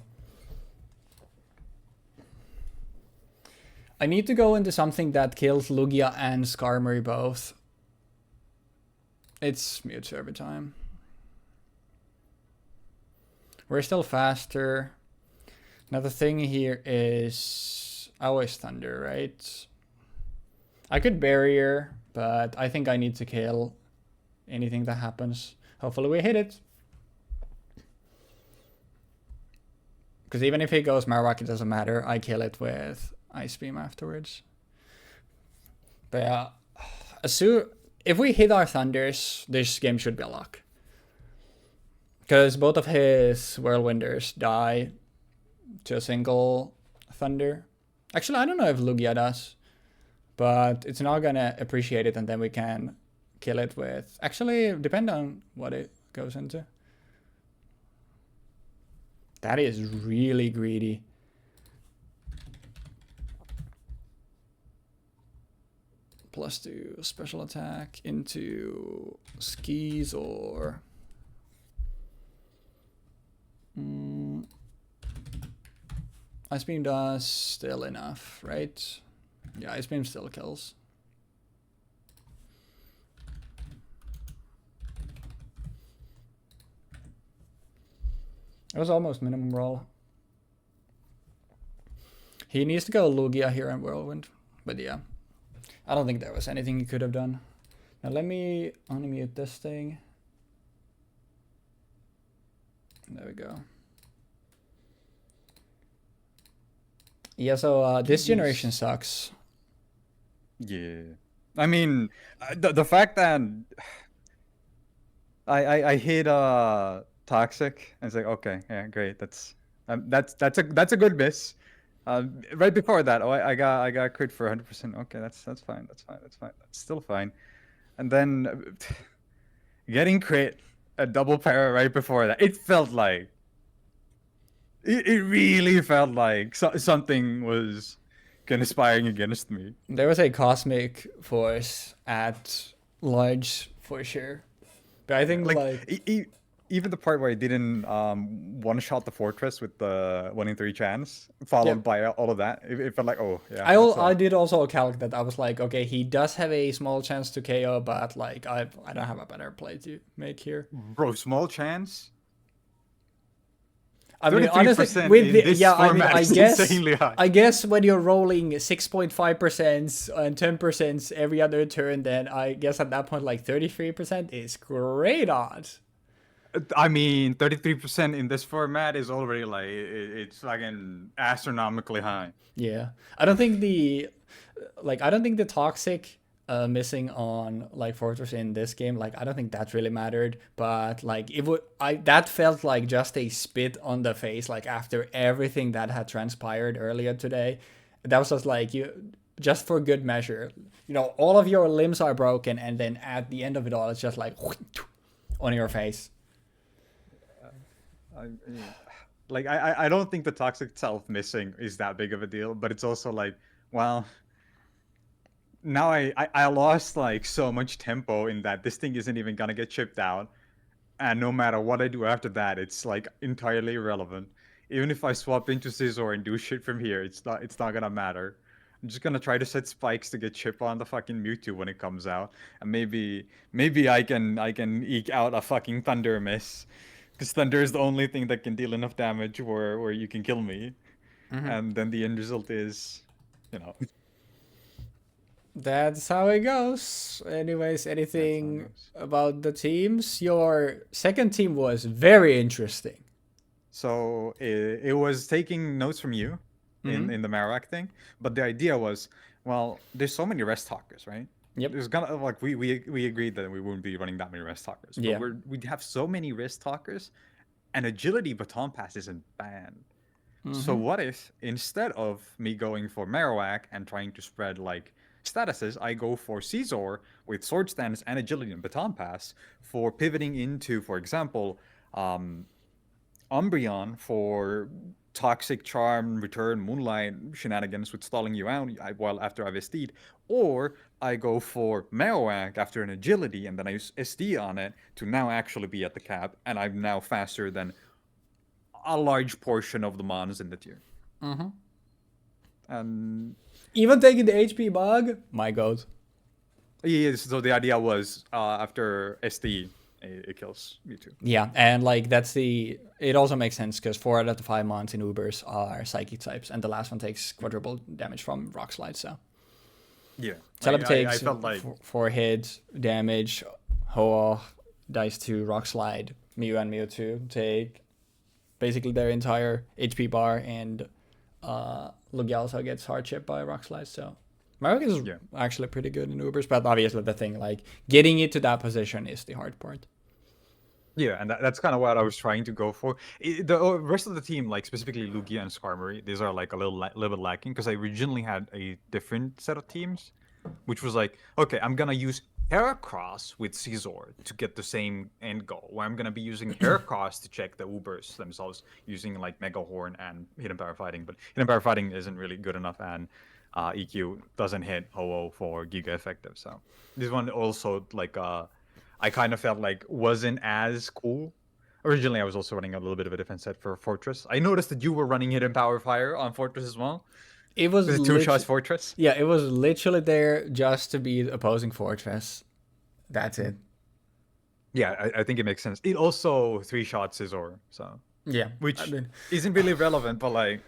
S1: I need to go into something that kills Lugia and Skarmory both. It's Mewtwo every time. We're still faster. Another thing here is always Thunder, right? I could Barrier, but I think I need to kill anything that happens. Hopefully we hit it. Because even if he goes Marowak, it doesn't matter. I kill it with Ice Beam afterwards. But yeah, if we hit our Thunders, this game should be a lock. Because both of his Whirlwinders die to a single Thunder. Actually, I don't know if Lugia does. But it's not gonna appreciate it, and then we can kill it with... Actually, depend on what it goes into. That is really greedy. +2 special attack into skis or... Ice Beam does still enough, right? Yeah, Ice Beam still kills. It was almost minimum roll. He needs to go Lugia here in Whirlwind. But yeah, I don't think there was anything he could have done. Now let me unmute this thing. There we go. Yeah, so this generation sucks.
S2: Yeah. I mean, the fact that I hit toxic, I was like, okay, yeah, great. That's a good miss. Right before that, I got crit for 100%. Okay, that's fine. That's still fine. And then getting crit a double para right before that, it felt like it really felt like something was conspiring against me.
S1: There was a cosmic force at large for sure. But I think
S2: even the part where I didn't one-shot the fortress with the 1 in 3 chance, followed by all of that, it felt like, oh yeah.
S1: I did also a calc that I was like, okay, he does have a small chance to KO, but like I don't have a better play to make here.
S2: Bro, small chance.
S1: I mean, honestly, with the, I guess when you're rolling 6.5% and 10% every other turn, then I guess at that point like 33% is great odds.
S2: I mean, 33% in this format is already like it's fucking astronomically high.
S1: Yeah, I don't think the toxic missing on like Fortress in this game, like I don't think that really mattered, but like that felt like just a spit on the face, like after everything that had transpired earlier today. That was just like, you just for good measure, you know, all of your limbs are broken, and then at the end of it all, it's just like on your face.
S2: I don't think the toxic itself missing is that big of a deal, but it's also like, well, now I lost like so much tempo in that this thing isn't even gonna get chipped out, and no matter what I do after that, it's like entirely irrelevant. Even if I swap into Scizor and do shit from here, it's not gonna matter. I'm just gonna try to set spikes to get chip on the fucking Mewtwo when it comes out, and maybe I can eke out a fucking Thunder miss. Because thunder is the only thing that can deal enough damage where you can kill me. And then the end result is, you know,
S1: That's how it goes. Anyways,
S2: that's how it
S1: anything
S2: goes.
S1: about the teams? Your second team was very interesting.
S2: So it was taking notes from you in the Marowak thing, but the idea was, well, there's so many rest talkers, right?
S1: Yep.
S2: There's gonna like we agreed that we wouldn't be running that many rest talkers, but
S1: Yeah.
S2: we'd have so many rest talkers, and agility baton pass isn't banned. So what if instead of me going for Marowak and trying to spread like statuses, I go for Caesar with sword stance and agility and baton pass for pivoting into, for example, Umbreon for toxic charm, return, moonlight shenanigans with stalling you out while after I've SD'd, or I go for Marowak after an agility and then I use SD on it to now actually be at the cap, and I'm now faster than a large portion of the Mons in the tier. And
S1: Even taking the HP bug, my god.
S2: yeah, so the idea was after SD, it kills Mewtwo.
S1: Yeah, and like that's the. It also makes sense because 4 out of the 5 mons in Ubers are psychic types, and the last one takes quadruple damage from Rock Slide. So
S2: Yeah,
S1: Celeb takes
S2: I felt like
S1: 4 hit damage. Hoa dies to Rock Slide. Mew and Mewtwo take basically their entire HP bar, and Lugia also gets hardship by Rock Slide. So Marek is actually pretty good in Ubers, but obviously the thing like getting it to that position is the hard part.
S2: yeah, and that's kind of what I was trying to go for. The rest of the team, like specifically Lugia and Skarmory, these are like a little bit lacking because I originally had a different set of teams, which was like, okay, I'm gonna use Heracross with Caesar to get the same end goal. Where I'm gonna be using Heracross to check the Ubers themselves using like Mega Horn and Hidden Power Fighting, but Hidden Power Fighting isn't really good enough, and EQ doesn't hit Ho-Oh for Giga effective. So this one also like I kind of felt like wasn't as cool. Originally, I was also running a little bit of a defense set for Fortress. I noticed that you were running Hidden Power Fire on Fortress as well.
S1: It was
S2: Is it two shots Fortress?
S1: Yeah, it was literally there just to be opposing Fortress. That's it.
S2: Yeah, I think it makes sense. It also 3 shots Scizor, so
S1: Yeah,
S2: which
S1: I mean,
S2: isn't really relevant, but like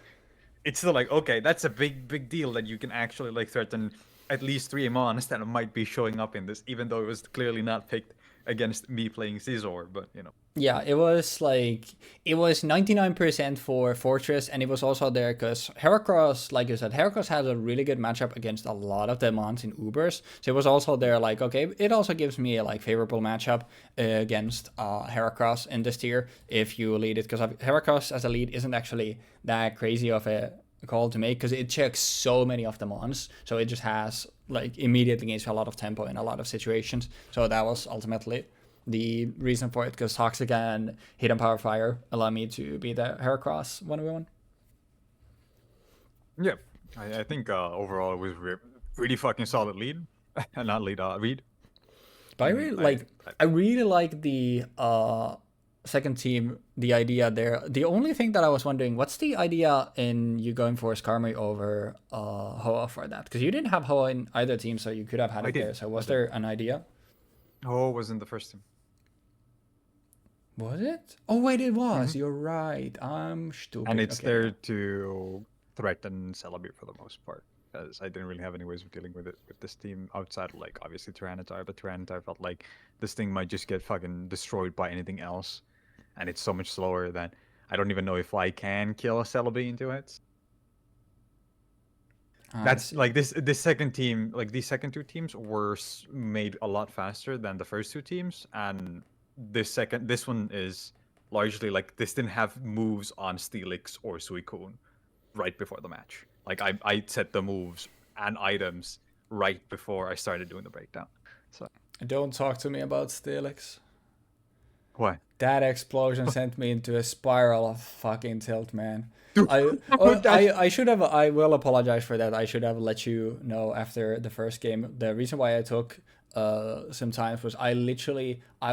S2: it's still like okay, that's a big deal that you can actually like threaten at least 3 mons that might be showing up in this, even though it was clearly not picked against me playing Scizor, but you know.
S1: yeah, it was 99% for Fortress, and it was also there because Heracross, like you said, Heracross has a really good matchup against a lot of the mons in Ubers. So it was also there like, okay, it also gives me a like favorable matchup against Heracross in this tier if you lead it, because Heracross as a lead isn't actually that crazy of a call to make because it checks so many of the mons, so it just has like immediately gains a lot of tempo in a lot of situations. So that was ultimately the reason for it, because Toxic and Hidden Power Fire allow me to be the Heracross 1v1.
S2: Yeah, I think overall it was pretty fucking solid lead, not lead, read.
S1: But I really like the second team, the idea there. The only thing that I was wondering, what's the idea in you going for Skarmory over Hoa for that? Because you didn't have Hoa in either team, so you could have had it there. So was there an idea?
S2: Oh, was in the first team.
S1: Was it? Oh wait, it was. You're right. I'm stupid.
S2: And it's there to threaten Celebi for the most part, because I didn't really have any ways of dealing with it with this team outside of like obviously Tyranitar, but Tyranitar felt like this thing might just get fucking destroyed by anything else, and it's so much slower that I don't even know if I can kill a Celebi into it. That's like this second team, like these second 2 teams were made a lot faster than the first 2 teams, and this one is largely like this didn't have moves on Steelix or Suicune right before the match. Like I set the moves and items right before I started doing the breakdown. So
S1: don't talk to me about Steelix.
S2: Why?
S1: That explosion sent me into a spiral of fucking tilt, man. I should have. I will apologize for that. I should have let you know after the first game. The reason why I took some time was I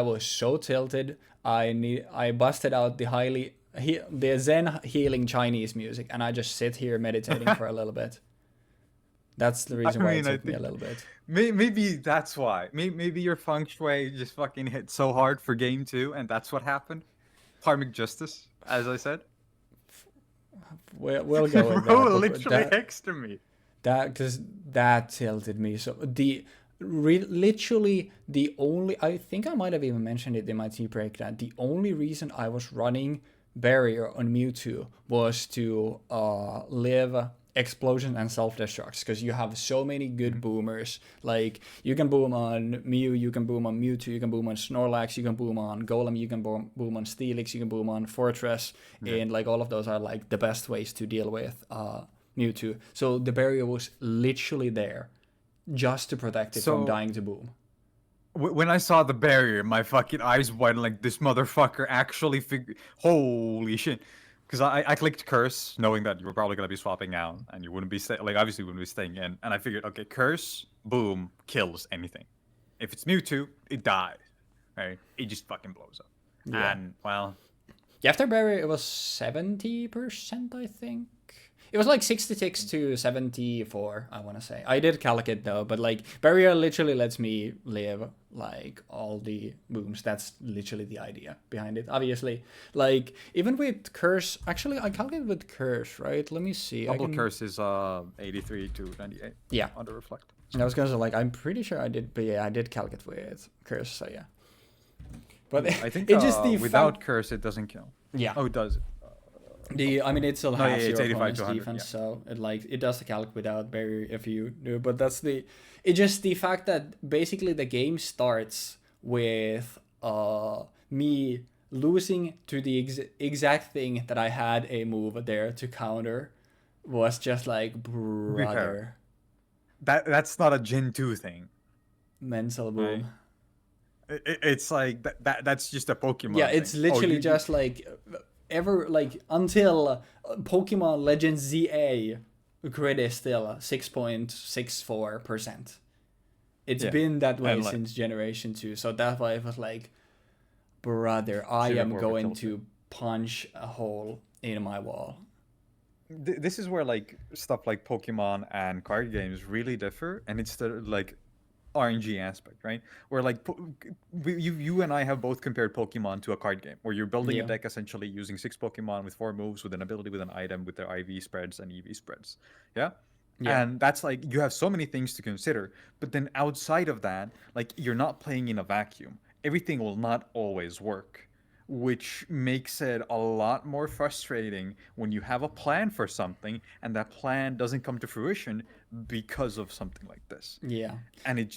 S1: was so tilted. I busted out the Zen healing Chinese music, and I just sit here meditating for a little bit. That's the reason why it took me a little bit.
S2: Maybe that's why. Maybe your feng shui just fucking hit so hard for game 2, and that's what happened. Karmic justice, as I said.
S1: We'll go with
S2: Bro
S1: that.
S2: literally next to me.
S1: Because that tilted me. So literally the only, I think I might have even mentioned it in my tea break, that the only reason I was running barrier on Mewtwo was to live explosion and self-destructs, because you have so many good boomers. Like, you can boom on Mew, you can boom on Mewtwo, you can boom on Snorlax, you can boom on Golem, you can boom on Steelix, you can boom on Fortress, and like all of those are like the best ways to deal with Mewtwo. So the barrier was literally there just to protect it from dying to boom.
S2: When I saw the barrier, my fucking eyes widened like, this motherfucker actually holy shit. Because I clicked curse, knowing that you were probably going to be swapping out, and you wouldn't be, obviously wouldn't be staying in. And I figured, okay, curse, boom, kills anything. If it's Mewtwo, it dies, right? It just fucking blows up. Yeah. And, well...
S1: Yeah, after barrier, it was 70%, I think. It was like 66 to 74, I want to say. I did calculate though, but like barrier literally lets me live like all the booms. That's literally the idea behind it. Obviously, like even with curse, actually I calculated with curse, right? Let me see.
S2: Double curse is 83 to 98.
S1: Yeah.
S2: Under reflect.
S1: And I was gonna say, like, I'm pretty sure I did, but yeah, I did calculate with curse, so yeah. But
S2: I think it just without curse it doesn't kill.
S1: Yeah.
S2: Oh, it does.
S1: I mean, it still has your opponent's
S2: 100,
S1: defense, so it does the calc without barrier if you do. But that's it's just the fact that basically the game starts with me losing to the exact thing that I had a move there to counter, was just like, brother.
S2: That's not a Gen 2 thing.
S1: Mental boom.
S2: Right? It's like that's just a Pokemon.
S1: Yeah, it's
S2: thing.
S1: literally just like. Until Pokemon Legends ZA, crit is still 6.64%. It's been that way since Generation 2, so that's why it was like, brother, I am going to punch a hole in my wall.
S2: This is where like stuff like Pokemon and card games really differ, and it's the like RNG aspect, right? Where like you and I have both compared Pokemon to a card game, where you're building a deck essentially using 6 Pokemon with 4 moves, with an ability, with an item, with their IV spreads and EV spreads. Yeah. And that's like, you have so many things to consider, but then outside of that, like, you're not playing in a vacuum. Everything will not always work, which makes it a lot more frustrating when you have a plan for something and that plan doesn't come to fruition because of something like this.
S1: Yeah.
S2: And it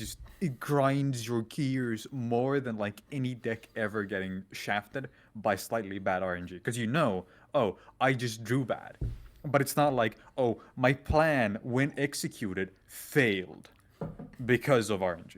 S2: grinds your gears more than like any deck ever getting shafted by slightly bad RNG. Because oh, I just drew bad. But it's not like, oh, my plan, when executed, failed because of RNG.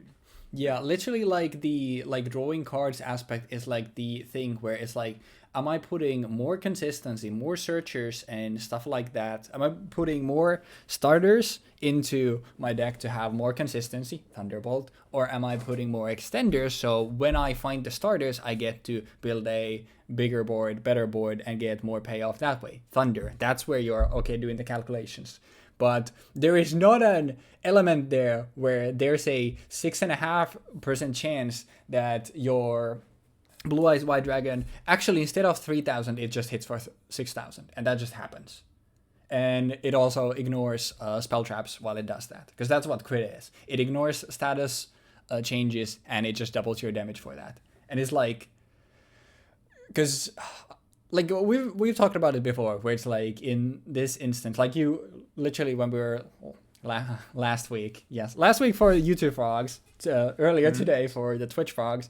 S1: Yeah, literally, like, the drawing cards aspect is like the thing where it's like, am I putting more consistency, more searchers and stuff like that? Am I putting more starters into my deck to have more consistency, Thunderbolt? Or am I putting more extenders, so when I find the starters, I get to build a bigger board, better board, and get more payoff that way? Thunder, that's where you're, okay, doing the calculations. But there is not an element there where there's a 6.5% chance that your Blue Eyes White Dragon, actually, instead of 3,000, it just hits for 6,000. And that just happens. And it also ignores spell traps while it does that, because that's what crit is. It ignores status changes, and it just doubles your damage for that. And it's like, because like we've talked about it before, where it's like, in this instance, like, you literally, when we were last week for YouTube Frogs, earlier today for the Twitch Frogs,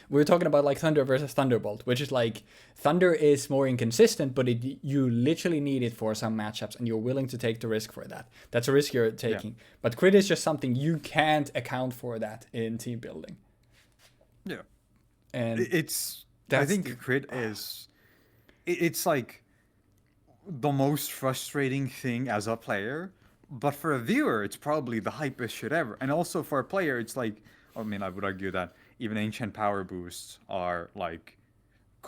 S1: we were talking about like Thunder versus Thunderbolt, which is like, Thunder is more inconsistent, but you literally need it for some matchups, and you're willing to take the risk for that. That's a risk you're taking. Yeah. But crit is just something you can't account for that in team building.
S2: Yeah.
S1: And
S2: I think crit is, it's like the most frustrating thing as a player, but for a viewer, it's probably the hypest shit ever. And also for a player, it's like, I mean, I would argue that even ancient power boosts are like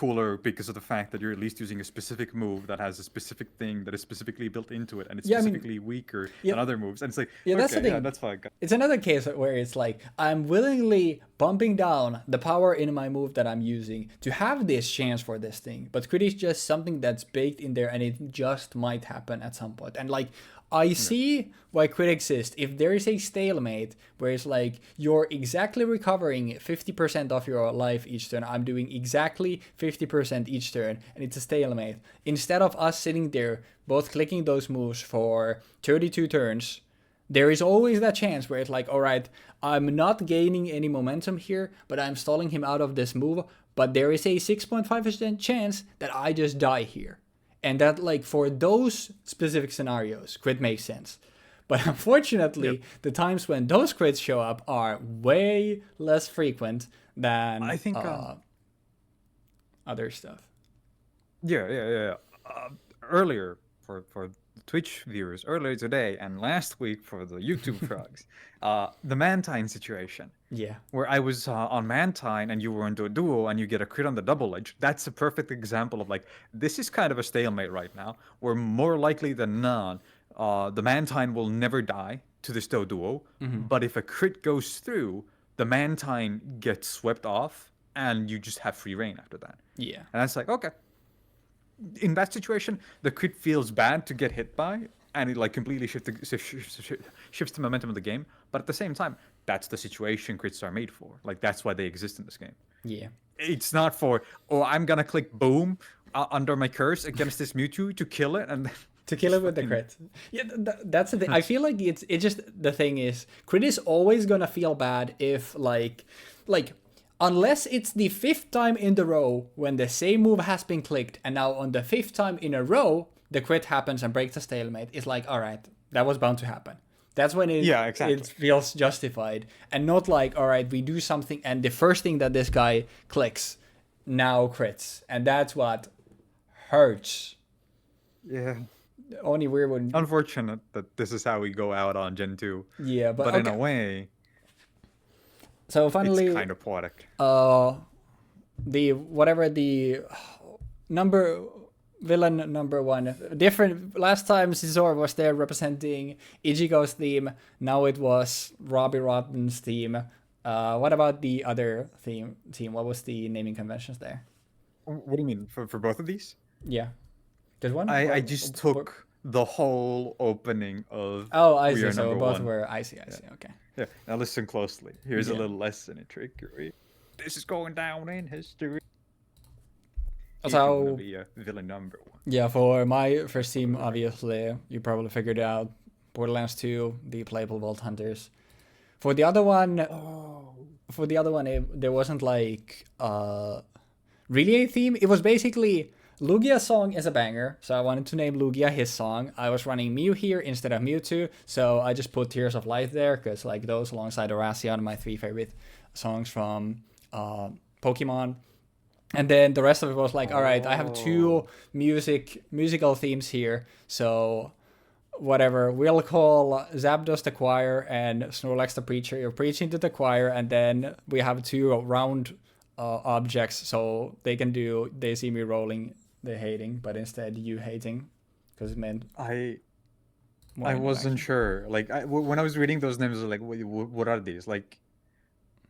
S2: cooler because of the fact that you're at least using a specific move that has a specific thing that is specifically built into it, and it's
S1: Yeah, I mean,
S2: specifically weaker
S1: yeah,
S2: than other moves. And it's like,
S1: yeah, that's the
S2: okay,
S1: thing.
S2: yeah, that's fine.
S1: It's another case where it's like I'm willingly bumping down the power in my move that I'm using to have this chance for this thing, but crit is just something that's baked in there, and it just might happen at some point. And like I see why crit exists if there is a stalemate where it's like you're exactly recovering 50% of your life each turn. I'm doing exactly 50% each turn, and it's a stalemate. Instead of us sitting there both clicking those moves for 32 turns, there is always that chance where it's like, all right, I'm not gaining any momentum here, but I'm stalling him out of this move. But there is a 6.5% chance that I just die here. And that, like, for those specific scenarios, crit makes sense. But unfortunately, the times when those crits show up are way less frequent than
S2: I think
S1: other stuff.
S2: Yeah. Earlier for Twitch viewers, earlier today and last week for the YouTube frogs, the Mantine situation.
S1: Yeah.
S2: Where I was on Mantine and you were into a duo and you get a crit on the double edge. That's a perfect example of like, this is kind of a stalemate right now, where more likely than not, the Mantine will never die to this duo. But if a crit goes through, the Mantine gets swept off and you just have free reign after that.
S1: Yeah.
S2: And that's like, okay. In that situation, the crit feels bad to get hit by, and it like completely shifts the momentum of the game. But at the same time, that's the situation crits are made for. Like, that's why they exist in this game.
S1: Yeah.
S2: It's not for, oh, I'm gonna click boom under my curse against this Mewtwo to kill it, and
S1: to kill it with the crit. Yeah, that's the thing. I feel like it's just, the thing is, crit is always gonna feel bad if like unless it's the 5th time in the row when the same move has been clicked, and now on the 5th time in a row, the crit happens and breaks the stalemate. It's like, all right, that was bound to happen. That's when it feels justified. And not like, all right, we do something and the first thing that this guy clicks now crits. And that's what hurts.
S2: Yeah.
S1: Only weird one.
S2: Unfortunate that this is how we go out on Gen 2.
S1: Yeah, but
S2: in a way...
S1: So finally,
S2: it's kind of poetic.
S1: Villain number 1. Different. Last time Scizor was there representing Ichigo's theme. Now it was Robbie Rotten's theme. What about the other team? What was the naming conventions there?
S2: What do you mean for both of these?
S1: Yeah, there's one.
S2: I just took the whole opening of.
S1: Oh, I see. So both were. I see. Okay.
S2: Yeah. Now listen closely. Here's a little lesson in trickery. This is going down in history.
S1: So
S2: be a villain number 1.
S1: Yeah, for my first team, obviously, you probably figured it out. Borderlands 2, the playable Vault Hunters. For the other one, there wasn't like really a theme. It was basically Lugia's song is a banger, so I wanted to name Lugia his song. I was running Mew here instead of Mewtwo, so I just put Tears of Light there, because like those alongside Oracion are my 3 favorite songs from Pokemon. And then the rest of it was like, all right, I have 2 musical themes here, so whatever. We'll call Zapdos the choir and Snorlax the preacher. You're preaching to the choir, and then we have 2 round objects, so they see me rolling, they hating, but instead you hating, because it meant
S2: I wasn't sure. Like when I was reading those names, I was like, what are these? Like,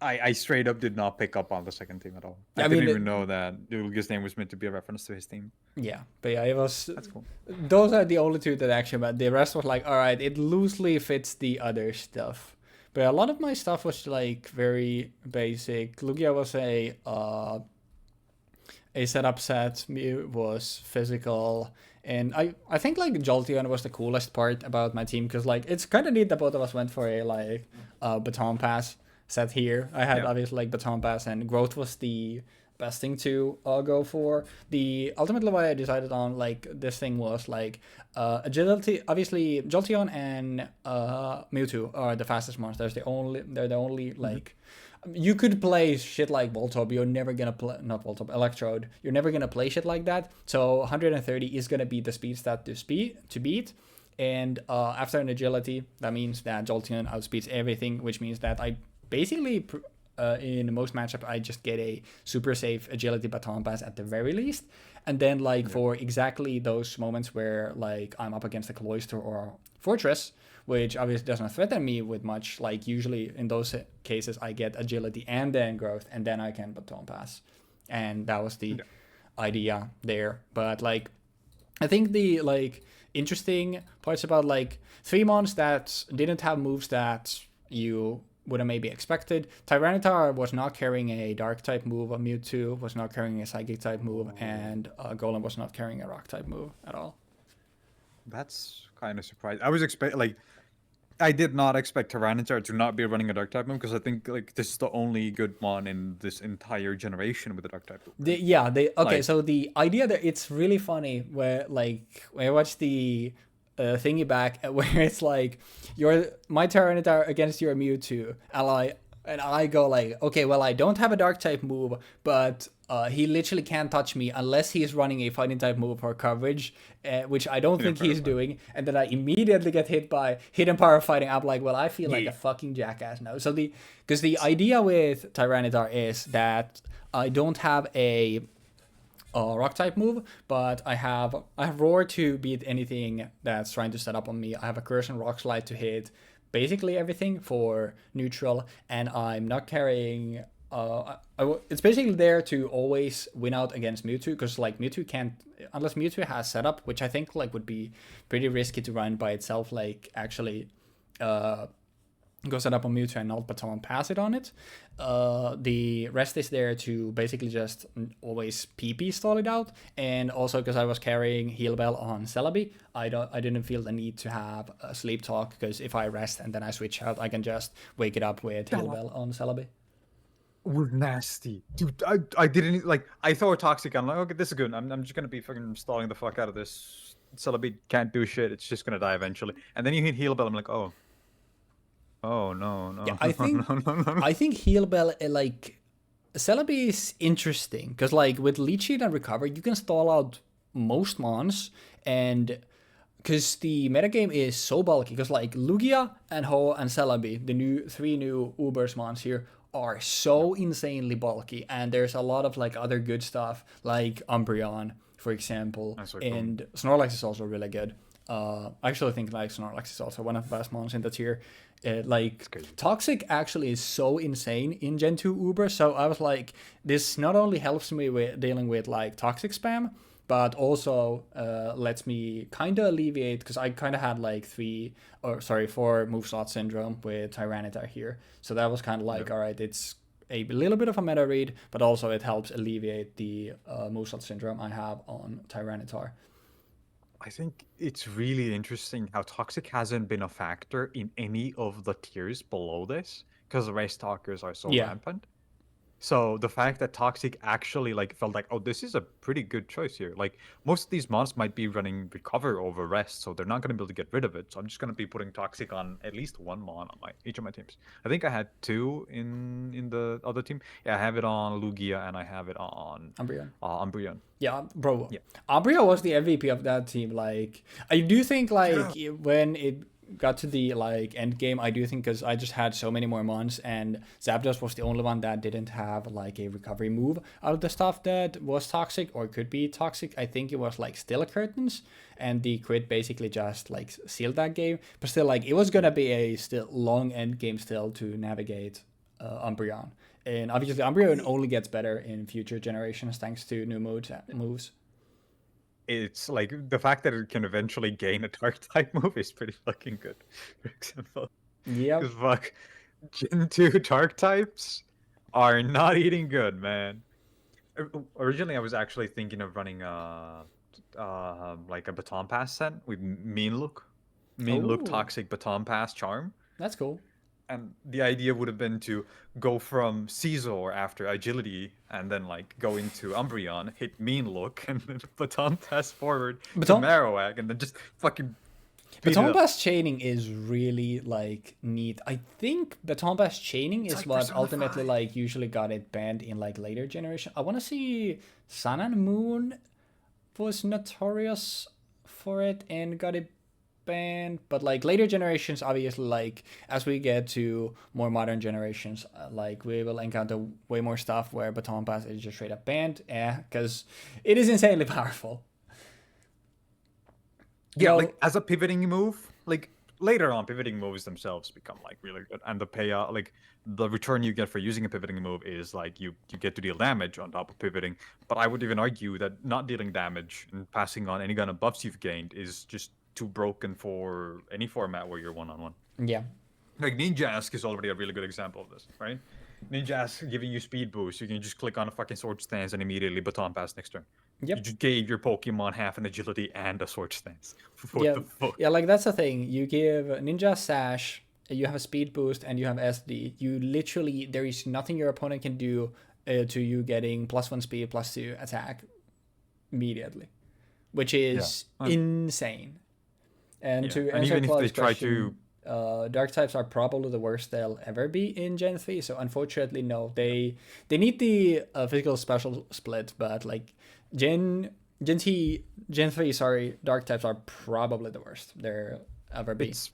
S2: I straight up did not pick up on the second theme at all. I didn't even know that Lugia's name was meant to be a reference to his theme.
S1: Yeah, but yeah, it was.
S2: That's cool.
S1: Those are the only 2 that actually, but the rest was like, all right, it loosely fits the other stuff. But a lot of my stuff was like very basic. Lugia was a setup set. Mew was physical. And I think like Jolteon was the coolest part about my team, because like it's kind of neat that both of us went for a like baton pass set here. I had obviously like baton pass, and growth was the best thing to go for. Ultimately what I decided on like this thing was like agility. Obviously Jolteon and Mewtwo are the fastest monsters. They're the only like you could play shit like Voltorb. You're never gonna play, not Voltorb, Electrode. You're never gonna play shit like that. So 130 is gonna be the speed stat to beat. And after an agility, that means that Jolteon outspeeds everything, which means that I basically in most matchup, I just get a super safe agility baton pass at the very least. And then like for exactly those moments where like I'm up against a cloister or fortress, which obviously doesn't threaten me with much, like usually in those cases I get agility and then growth, and then I can baton pass. And that was the idea there. But like I think the like interesting parts about like 3 mons that didn't have moves that you would have maybe expected. Tyranitar was not carrying a dark type move, Mewtwo was not carrying a psychic type move, and Golem was not carrying a rock type move at all.
S2: That's kind of surprising. I was I did not expect Tyranitar to not be running a dark type move, because I think like this is the only good mon in this entire generation with a dark type move.
S1: So the idea that it's really funny where like when I watch the thingy back where it's like my Tyranitar against your Mewtwo ally, and I go like, okay, well I don't have a dark type move, but he literally can't touch me unless he's running a fighting type move for coverage, which I don't think he's doing. And then I immediately get hit by hidden power fighting. I'm like, well, I feel like a fucking jackass now. So because the idea with Tyranitar is that I don't have a rock type move, but I have roar to beat anything that's trying to set up on me. I have a curse and rock slide to hit basically everything for neutral, and I'm not carrying it's basically there to always win out against Mewtwo, because like Mewtwo can't, unless Mewtwo has setup, which I think like would be pretty risky to run by itself, like actually go set up on Mewtwo and not baton pass it on it. The rest is there to basically just always PP stall it out, and also because I was carrying Heal Bell on Celebi, I didn't feel the need to have a sleep talk, because if I rest and then I switch out, I can just wake it up with Heal Bell on Celebi.
S2: We're nasty, dude. I didn't like. I thought toxic. I'm like, okay, this is good. I'm just gonna be fucking stalling the fuck out of this. Celebi can't do shit. It's just gonna die eventually. And then you hit Heal Bell. I'm like, oh no.
S1: Yeah, I think Heal Bell like Celebi is interesting because like with Leech Seed and Recover, you can stall out most mons, and because the metagame is so bulky, because like Lugia and Ho and Celebi, the 3 new Ubers mons here, are so insanely bulky, and there's a lot of like other good stuff like Umbreon, for example, and Snorlax is also really good. I actually think like Snorlax is also one of the best mons in the tier. Toxic actually is so insane in Gen 2 Uber, so I was like, this not only helps me with dealing with like toxic spam, but also lets me kind of alleviate, because I kind of had like 4 move slot syndrome with Tyranitar here. So that was kind of like, all right, it's a little bit of a meta read, but also it helps alleviate the move slot syndrome I have on Tyranitar.
S2: I think it's really interesting how toxic hasn't been a factor in any of the tiers below this, because the race talkers are so rampant. So the fact that toxic actually like felt like, oh, this is a pretty good choice here. Like most of these mons might be running recover over rest, so they're not going to be able to get rid of it. So I'm just going to be putting toxic on at least 1 mon on each of my teams. I think I had 2 in the other team. Yeah, I have it on Lugia and I have it on Umbreon.
S1: Yeah, bro. Yeah. Umbreon was the MVP of that team. Like I do think like when it got to the like end game, I do think, because I just had so many more mons, and Zapdos was the only one that didn't have like a recovery move out of the stuff that was toxic or could be toxic. I think it was like Still Curtains, and the crit basically just like sealed that game. But still, like it was gonna be a still long end game still to navigate Umbreon. And obviously Umbreon only gets better in future generations thanks to new moves.
S2: It's like the fact that it can eventually gain a dark type move is pretty fucking good, for example.
S1: Yeah.
S2: Because fuck, Gen 2 dark types are not eating good, man. Originally, I was actually thinking of running like a baton pass set with mean look toxic baton pass charm.
S1: That's cool.
S2: And the idea would have been to go from Caesar after agility and then like go into Umbreon, hit mean look, and then baton pass forward to Marowak, and then just fucking
S1: baton pass chaining is really like neat. I think baton pass chaining is like what ultimately like usually got it banned in like later generation. I want to see Sun and Moon was notorious for it and got it banned, but like later generations, obviously, like as we get to more modern generations, like we will encounter way more stuff where baton pass is just straight up banned, because it is insanely powerful.
S2: Yeah, like as a pivoting move, like later on, pivoting moves themselves become like really good, and the payout, like the return you get for using a pivoting move is like you get to deal damage on top of pivoting. But I would even argue that not dealing damage and passing on any kind of buffs you've gained is just too broken for any format where you're one-on-one.
S1: Yeah.
S2: Like Ninjask is already a really good example of this, right? Ninjask giving you speed boost. You can just click on a fucking sword stance and immediately baton pass next turn.
S1: Yep.
S2: You just gave your Pokemon half an agility and a sword stance. What
S1: Yeah.
S2: the fuck?
S1: Yeah, like that's the thing. You give Ninja Sash, you have a speed boost, and you have SD. You literally, there is nothing your opponent can do to you getting +1 speed, +2 attack immediately, which is insane. And to answer
S2: even if they
S1: Claude's
S2: try
S1: question, dark types are probably the worst they'll ever be in Gen 3. So unfortunately, no, they need the physical special split, but like Gen 3, sorry, dark types are probably the worst there ever be.
S2: It's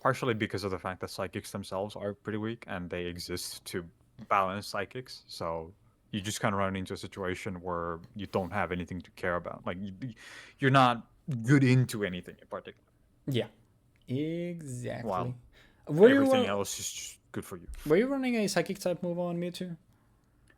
S2: partially because of the fact that psychics themselves are pretty weak and they exist to balance psychics. So you just kind of run into a situation where you don't have anything to care about. Like you're not good into anything in particular.
S1: Yeah, exactly.
S2: Wow. Everything else is just good for you.
S1: Were you running a psychic type move on Mewtwo?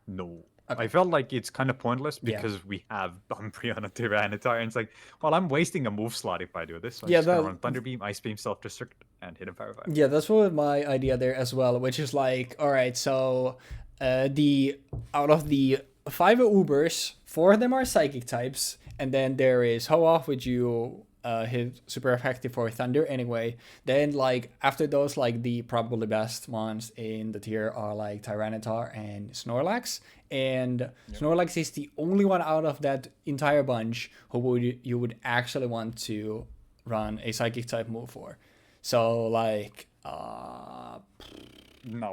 S2: No.
S1: Okay.
S2: I felt like it's kind of pointless because we have Umbreon and Tyranitar, and it's like, well, I'm wasting a move slot if I do this. So I'm just gonna run Thunder Beam, Ice Beam, Self Destruct, and hit him Power 5.
S1: Yeah, that's what my idea there as well, which is like, all right, so out of the 5 Ubers, 4 of them are psychic types, and then there is Hoa, which you hit super effective for Thunder anyway. Then like after those, like the probably best ones in the tier are like Tyranitar and Snorlax. And Snorlax is the only one out of that entire bunch who you would actually want to run a psychic type move for. So like
S2: not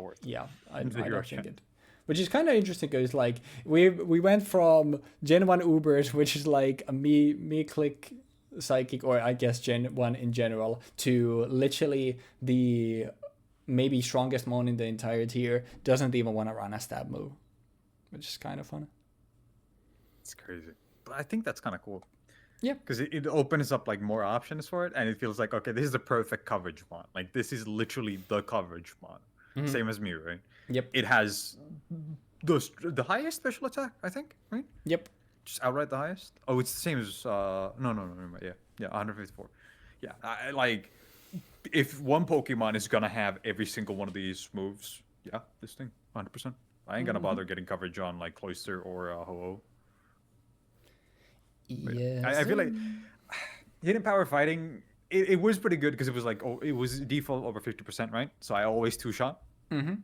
S2: worth it.
S1: Yeah, I don't think it. Which is kind of interesting because like we went from Gen 1 Ubers, which is like a me click psychic, or I guess Gen 1 in general, to literally the maybe strongest mon in the entire tier doesn't even want to run a stab move, which is kind of fun.
S2: It's crazy, but I think that's kind of cool.
S1: Yeah,
S2: because it opens up like more options for it, and it feels like, okay, this is the perfect coverage mon. Like this is literally the coverage mon. Mm-hmm. Same as me, right?
S1: Yep.
S2: It has the highest special attack, I think, right?
S1: Yep.
S2: Just outright the highest. Oh, it's the same as no, yeah, 154. Yeah, like if one Pokemon is gonna have every single one of these moves, yeah, this thing, 100%. I ain't gonna bother getting coverage on like Cloyster or Ho-Oh.
S1: Yeah,
S2: I feel like Hidden Power Fighting, it was pretty good because it was like, it was default over 50%, right? So I always two-shot.
S1: Mm-hmm.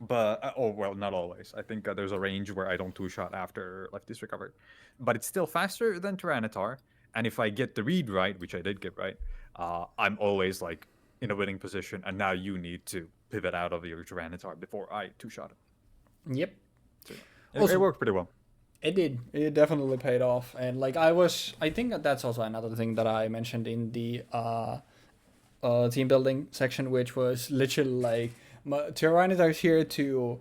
S2: But, well, not always. I think there's a range where I don't two-shot after Lefty's recovered. But it's still faster than Tyranitar. And if I get the read right, which I did get right, I'm always like in a winning position. And now you need to pivot out of your Tyranitar before I two-shot it.
S1: Yep.
S2: So, it worked pretty well.
S1: It did. It definitely paid off. And like I think that's also another thing that I mentioned in the team building section, which was literally like Tyranitar is here to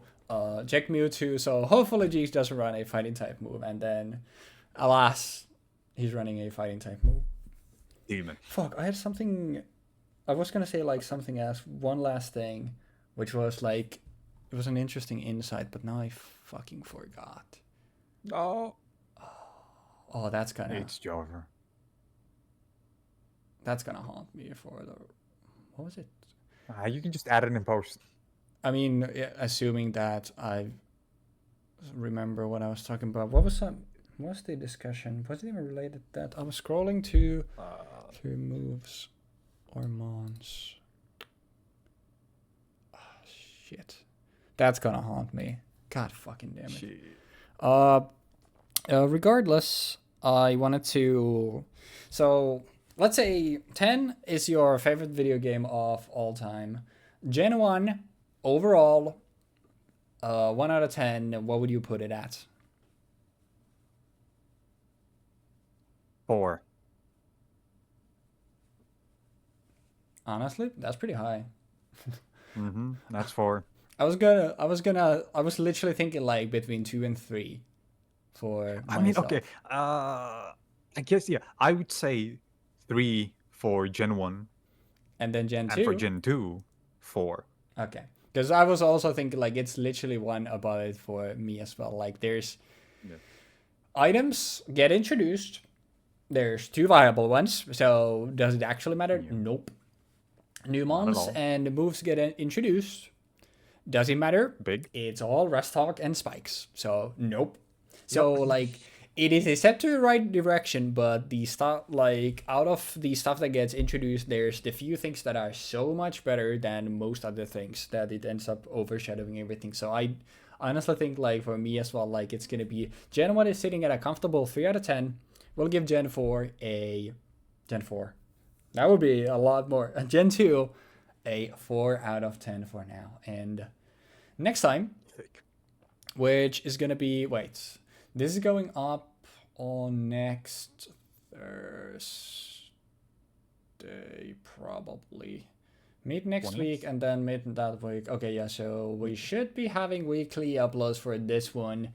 S1: check Mewtwo, so hopefully Jeexx doesn't run a fighting type move, and then alas, he's running a fighting type move.
S2: Demon.
S1: Fuck, I had something, I was gonna say like something else, one last thing, which was like, it was an interesting insight, but now I fucking forgot.
S2: Oh,
S1: that's gonna.
S2: It's Jover.
S1: That's gonna haunt me for the. What was it?
S2: You can just add it in post.
S1: I mean, assuming that I remember what I was talking about. What was that? What's the discussion? Was it even related to that? I was scrolling to through moves or Mons. Oh, shit. That's gonna haunt me. God fucking damn it.
S2: Shit.
S1: Regardless, I wanted to. So let's say 10 is your favorite video game of all time. Gen 1 overall, 1 out of 10. What would you put it at?
S2: 4.
S1: Honestly, that's pretty high.
S2: That's 4.
S1: I was literally thinking like between 2 and 3 for
S2: I mean, okay.
S1: myself.
S2: I guess yeah. I would say 3 for Gen 1,
S1: And then Gen
S2: and for
S1: 2.
S2: Gen 2, 4.
S1: Okay. Because I was also thinking like it's literally one above it for me as well. Like there's
S2: Yeah.
S1: items get introduced. There's 2 viable ones. So does it actually matter?
S2: Yeah.
S1: Nope. New
S2: Not at
S1: mons
S2: all.
S1: and moves get introduced. Does it matter?
S2: Big.
S1: It's all rest talk and spikes. So nope.
S2: Yep.
S1: So like it is a step to the right direction, but the stuff like out of the stuff that gets introduced, there's the few things that are so much better than most other things that it ends up overshadowing everything. So I honestly think like for me as well, like it's gonna be Gen 1 is sitting at a comfortable 3 out of 10. We'll give Gen 4 a Gen 4. That would be a lot more. Gen 2, a 4 out of 10 for now. And next time,
S2: Thick.
S1: which is going to be, wait, this is going up on next Thursday, probably. Mid next
S2: 20th?
S1: week and then mid that week. Okay, yeah, so we should be having weekly uploads for this one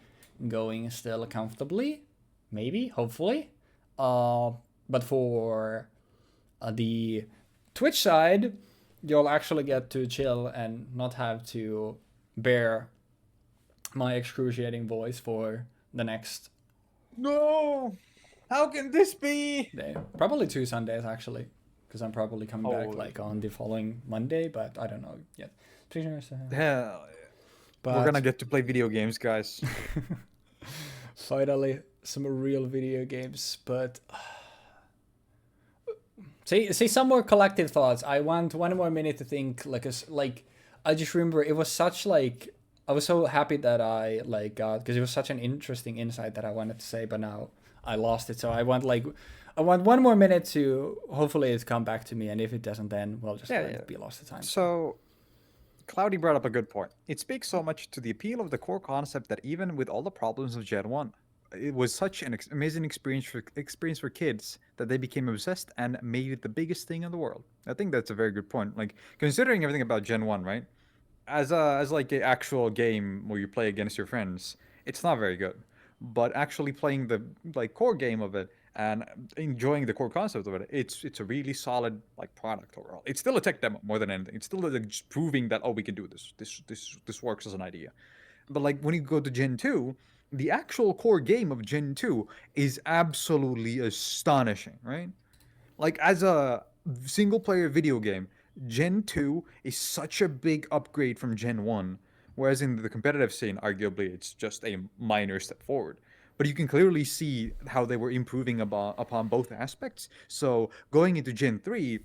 S1: going still comfortably. Maybe, hopefully. But for the Twitch side, you'll actually get to chill and not have to bear my excruciating voice for the next
S2: No! How can this be?
S1: day. Probably 2 Sundays, actually. Because I'm probably coming back
S2: Holy
S1: like on the following Monday, but I don't know yet.
S2: Hell, yeah.
S1: But
S2: We're gonna get to play video games, guys.
S1: finally, some real video games. But say some more collective thoughts. I want 1 more minute to think. Like I just remember it was such like I was so happy that I like got because it was such an interesting insight that I wanted to say, but now I lost it. So I want 1 more minute to hopefully it come back to me, and if it doesn't, then we'll just let it be lost to time.
S2: So, Cloudy brought up a good point. It speaks so much to the appeal of the core concept that even with all the problems of Gen 1, it was such an amazing experience for kids that they became obsessed and made it the biggest thing in the world. I think that's a very good point. Like considering everything about Gen 1, right? As like an actual game where you play against your friends, it's not very good. But actually playing the like core game of it and enjoying the core concept of it, it's a really solid like product overall. It's still a tech demo more than anything. It's still like, just proving that oh we can do this. This works as an idea. But like when you go to Gen 2, the actual core game of Gen 2 is absolutely astonishing, right? Like as a single player video game, Gen 2 is such a big upgrade from Gen 1, whereas in the competitive scene, arguably it's just a minor step forward. But you can clearly see how they were improving upon both aspects. So going into Gen 3,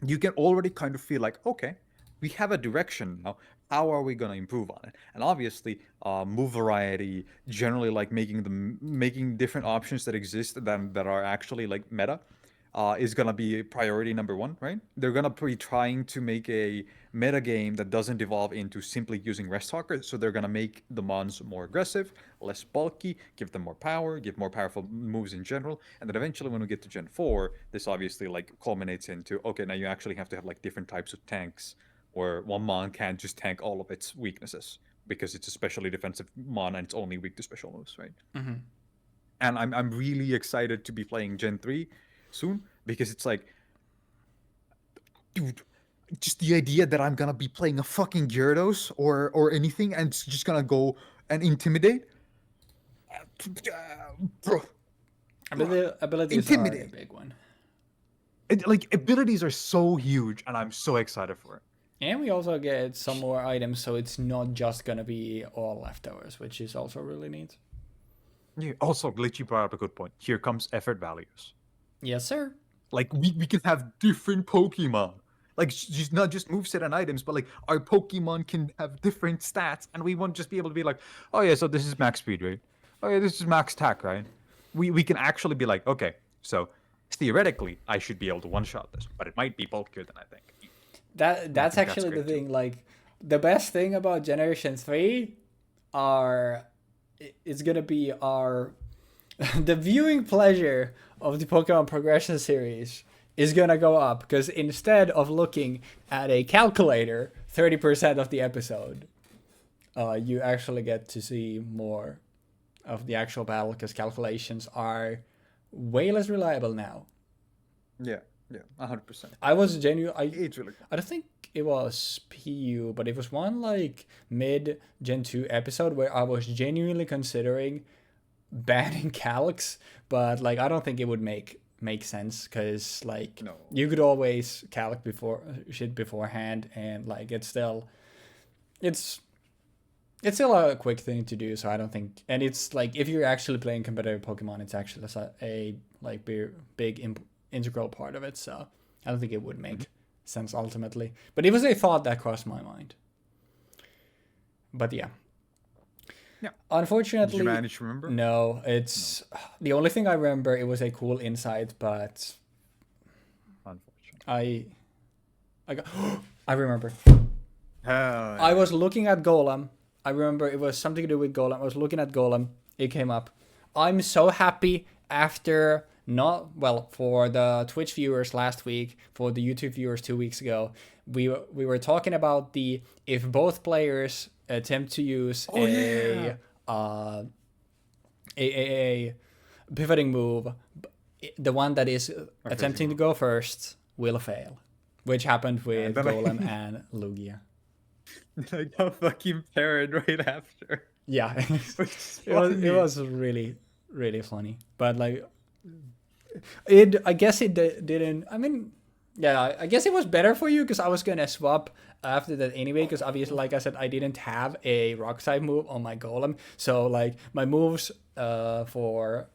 S2: you can already kind of feel like, okay, we have a direction now. How are we going to improve on it? And obviously, move variety, generally like making different options that exist that are actually like meta, is gonna be priority number 1, right? They're gonna be trying to make a meta game that doesn't devolve into simply using rest talkers. So they're gonna make the mons more aggressive, less bulky, give them more power, give more powerful moves in general, and then eventually when we get to Gen 4, this obviously like culminates into okay, now you actually have to have like different types of tanks, where one mon can't just tank all of its weaknesses because it's a specially defensive mon and it's only weak to special moves, right? And I'm really excited to be playing Gen 3 soon because it's like, dude, just the idea that I'm gonna be playing a fucking Gyarados or anything and it's just gonna go and intimidate, bro.
S1: Abilities are a
S2: Intimidate.
S1: big one.
S2: Like abilities are so huge, and I'm so excited for it.
S1: And we also get some more items, so it's not just gonna be all leftovers, which is also really neat.
S2: Yeah. Also, Glitchy brought up a good point. Here comes effort values.
S1: Yes, sir.
S2: Like we can have different Pokemon. Like just not just moveset and items, but like our Pokemon can have different stats, and we won't just be able to be like, oh yeah, so this is max speed, right? Oh yeah, this is max attack, right? We can actually be like, okay, so theoretically I should be able to one shot this, but it might be bulkier than I think.
S1: That's actually the thing. Like the best thing about Generation 3 are it's gonna be our the viewing pleasure of the Pokemon progression series is gonna go up because instead of looking at a calculator 30% of the episode, you actually get to see more of the actual battle because calculations are way less reliable now.
S2: Yeah, 100%.
S1: I was genuine.
S2: It's really cool.
S1: I don't think it was PU, but it was one like mid Gen 2 episode where I was genuinely considering banning calcs, but like I don't think it would make sense because like
S2: No.
S1: you could always calc before shit beforehand, and like it's still a quick thing to do. So I don't think, and it's like if you're actually playing competitive Pokemon, it's actually a like big integral part of it. So I don't think it would make sense ultimately, but it was a thought that crossed my mind. But yeah. Unfortunately,
S2: Did you manage to remember?
S1: No, it's the only thing I remember. It was a cool insight, but
S2: Unfortunately.
S1: I remember.
S2: Hell
S1: I was looking at Golem. I remember it was something to do with Golem. I was looking at Golem. It came up. I'm so happy after for the Twitch viewers last week, for the YouTube viewers 2 weeks ago, we were talking about if both players attempt to use a pivoting move, the one that is attempting to go first will fail, which happened with Golem and Lugia.
S2: Like a fucking parrot right after.
S1: Yeah, it was really really funny, but like I guess it didn't. I mean, yeah, I guess it was better for you because I was gonna swap after that anyway, because obviously, like I said, I didn't have a rock type move on my Golem, so like my moves for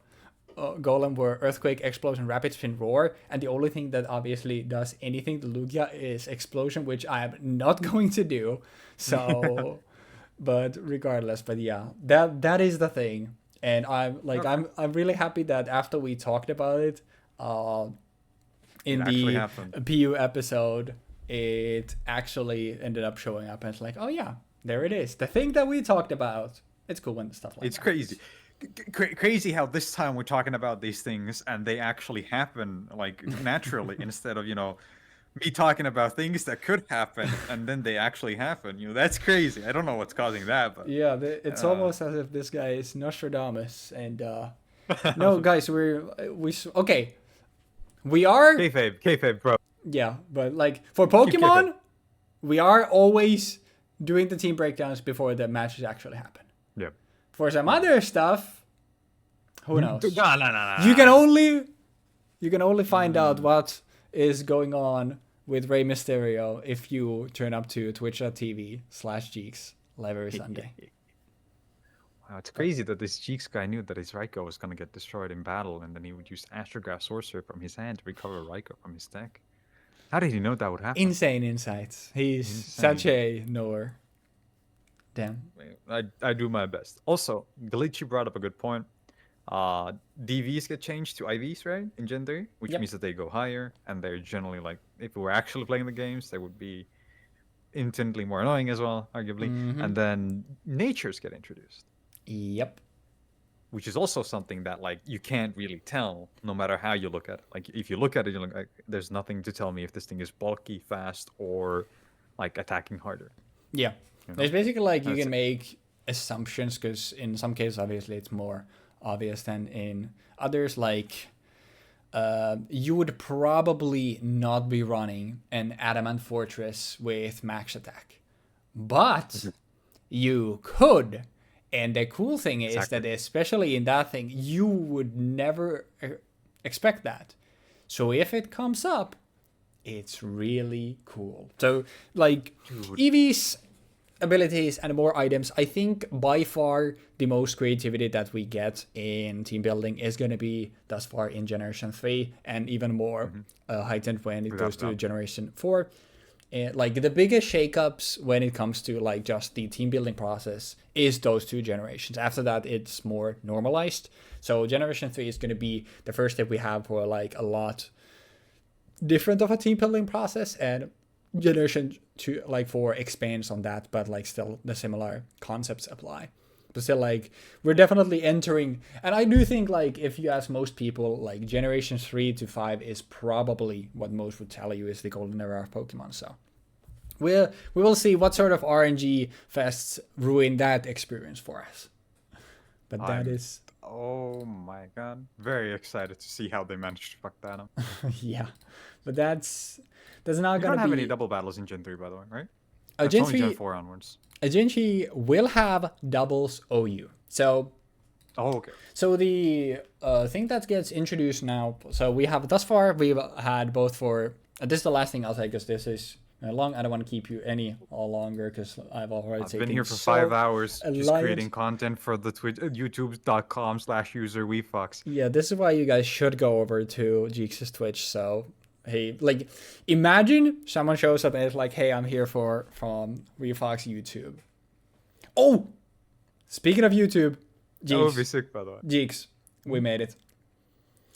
S1: Golem were Earthquake, Explosion, Rapid Spin, Roar, and the only thing that obviously does anything to Lugia is Explosion, which I am not going to do. So, but regardless, but yeah, that is the thing, and I'm really happy that after we talked about it, in the PU episode, it actually ended up showing up, and it's like, oh yeah, there it is, the thing that we talked about. It's cool when stuff like
S2: it's
S1: that.
S2: Crazy. Crazy how this time we're talking about these things and they actually happen like naturally instead of me talking about things that could happen and then they actually happen. That's crazy. I don't know what's causing that, but
S1: yeah, it's almost as if this guy is Nostradamus. And no, guys, we are
S2: kayfabe, bro.
S1: Yeah, but like for Pokemon, we are always doing the team breakdowns before the matches actually happen.
S2: Yeah.
S1: For some other stuff, who knows?
S2: No.
S1: You can only find out what is going on with Rey Mysterio if you turn up to twitch.tv/Jeexx live every Sunday.
S2: Wow, it's crazy that this Jeexx guy knew that his Raikou was going to get destroyed in battle, and then he would use Astrograph Sorcerer from his hand to recover Raikou from his deck. How did he know that would happen?
S1: Insane insights. He's such a knower. Damn.
S2: I do my best. Also, Glitchy brought up a good point. DVs get changed to IVs, right? In Gen 3, which means that they go higher, and they're generally like, if we were actually playing the games, they would be infinitely more annoying as well, arguably. And then natures get introduced.
S1: Yep.
S2: Which is also something that like you can't really tell no matter how you look at it. Like if you look at it, you're like, there's nothing to tell me if this thing is bulky, fast, or like attacking harder.
S1: Yeah. It's basically like you can make assumptions because in some cases, obviously, it's more obvious than in others. Like you would probably not be running an Adamant Fortress with max attack, but you could. And the cool thing is that especially in that thing, you would never expect that. So if it comes up, it's really cool. So like Eevee's abilities and more items, I think by far the most creativity that we get in team building is going to be thus far in Generation 3 and even more heightened when it goes to Generation 4. And like the biggest shakeups when it comes to like just the team building process is those two generations. After that, it's more normalized. So Generation 3 is going to be the first step we have for like a lot different of a team building process, and Generation 2 like 4 expands on that, but like still the similar concepts apply. But still, like, we're definitely entering, and I do think, like, if you ask most people, like, Generation 3 to 5 is probably what most would tell you is the golden era of Pokemon, so. We will see what sort of RNG fests ruin that experience for us. But that is...
S2: Oh my god. Very excited to see how they managed to fuck that up.
S1: Yeah. But that's not
S2: You
S1: gonna be...
S2: don't have any double battles in Gen 3, by the way, right?
S1: Gen
S2: only
S1: 3,
S2: Gen 4 onwards.
S1: Gen 3 will have doubles OU. So...
S2: Oh, okay.
S1: So the thing that gets introduced now... So we have... Thus far, we've had both for... this is the last thing I'll say, because this is... long. I don't want to keep you any longer because I've already
S2: been here for 5 hours just creating content for the Twitch, youtube.com/user Weebfox.
S1: Yeah, this is why you guys should go over to Jeexx's Twitch. So, hey, like, imagine someone shows up and it's like, hey, I'm here from Weebfox YouTube. Oh! Speaking of YouTube, Jeexx.
S2: That would be sick, by the way.
S1: Jeexx, we made it.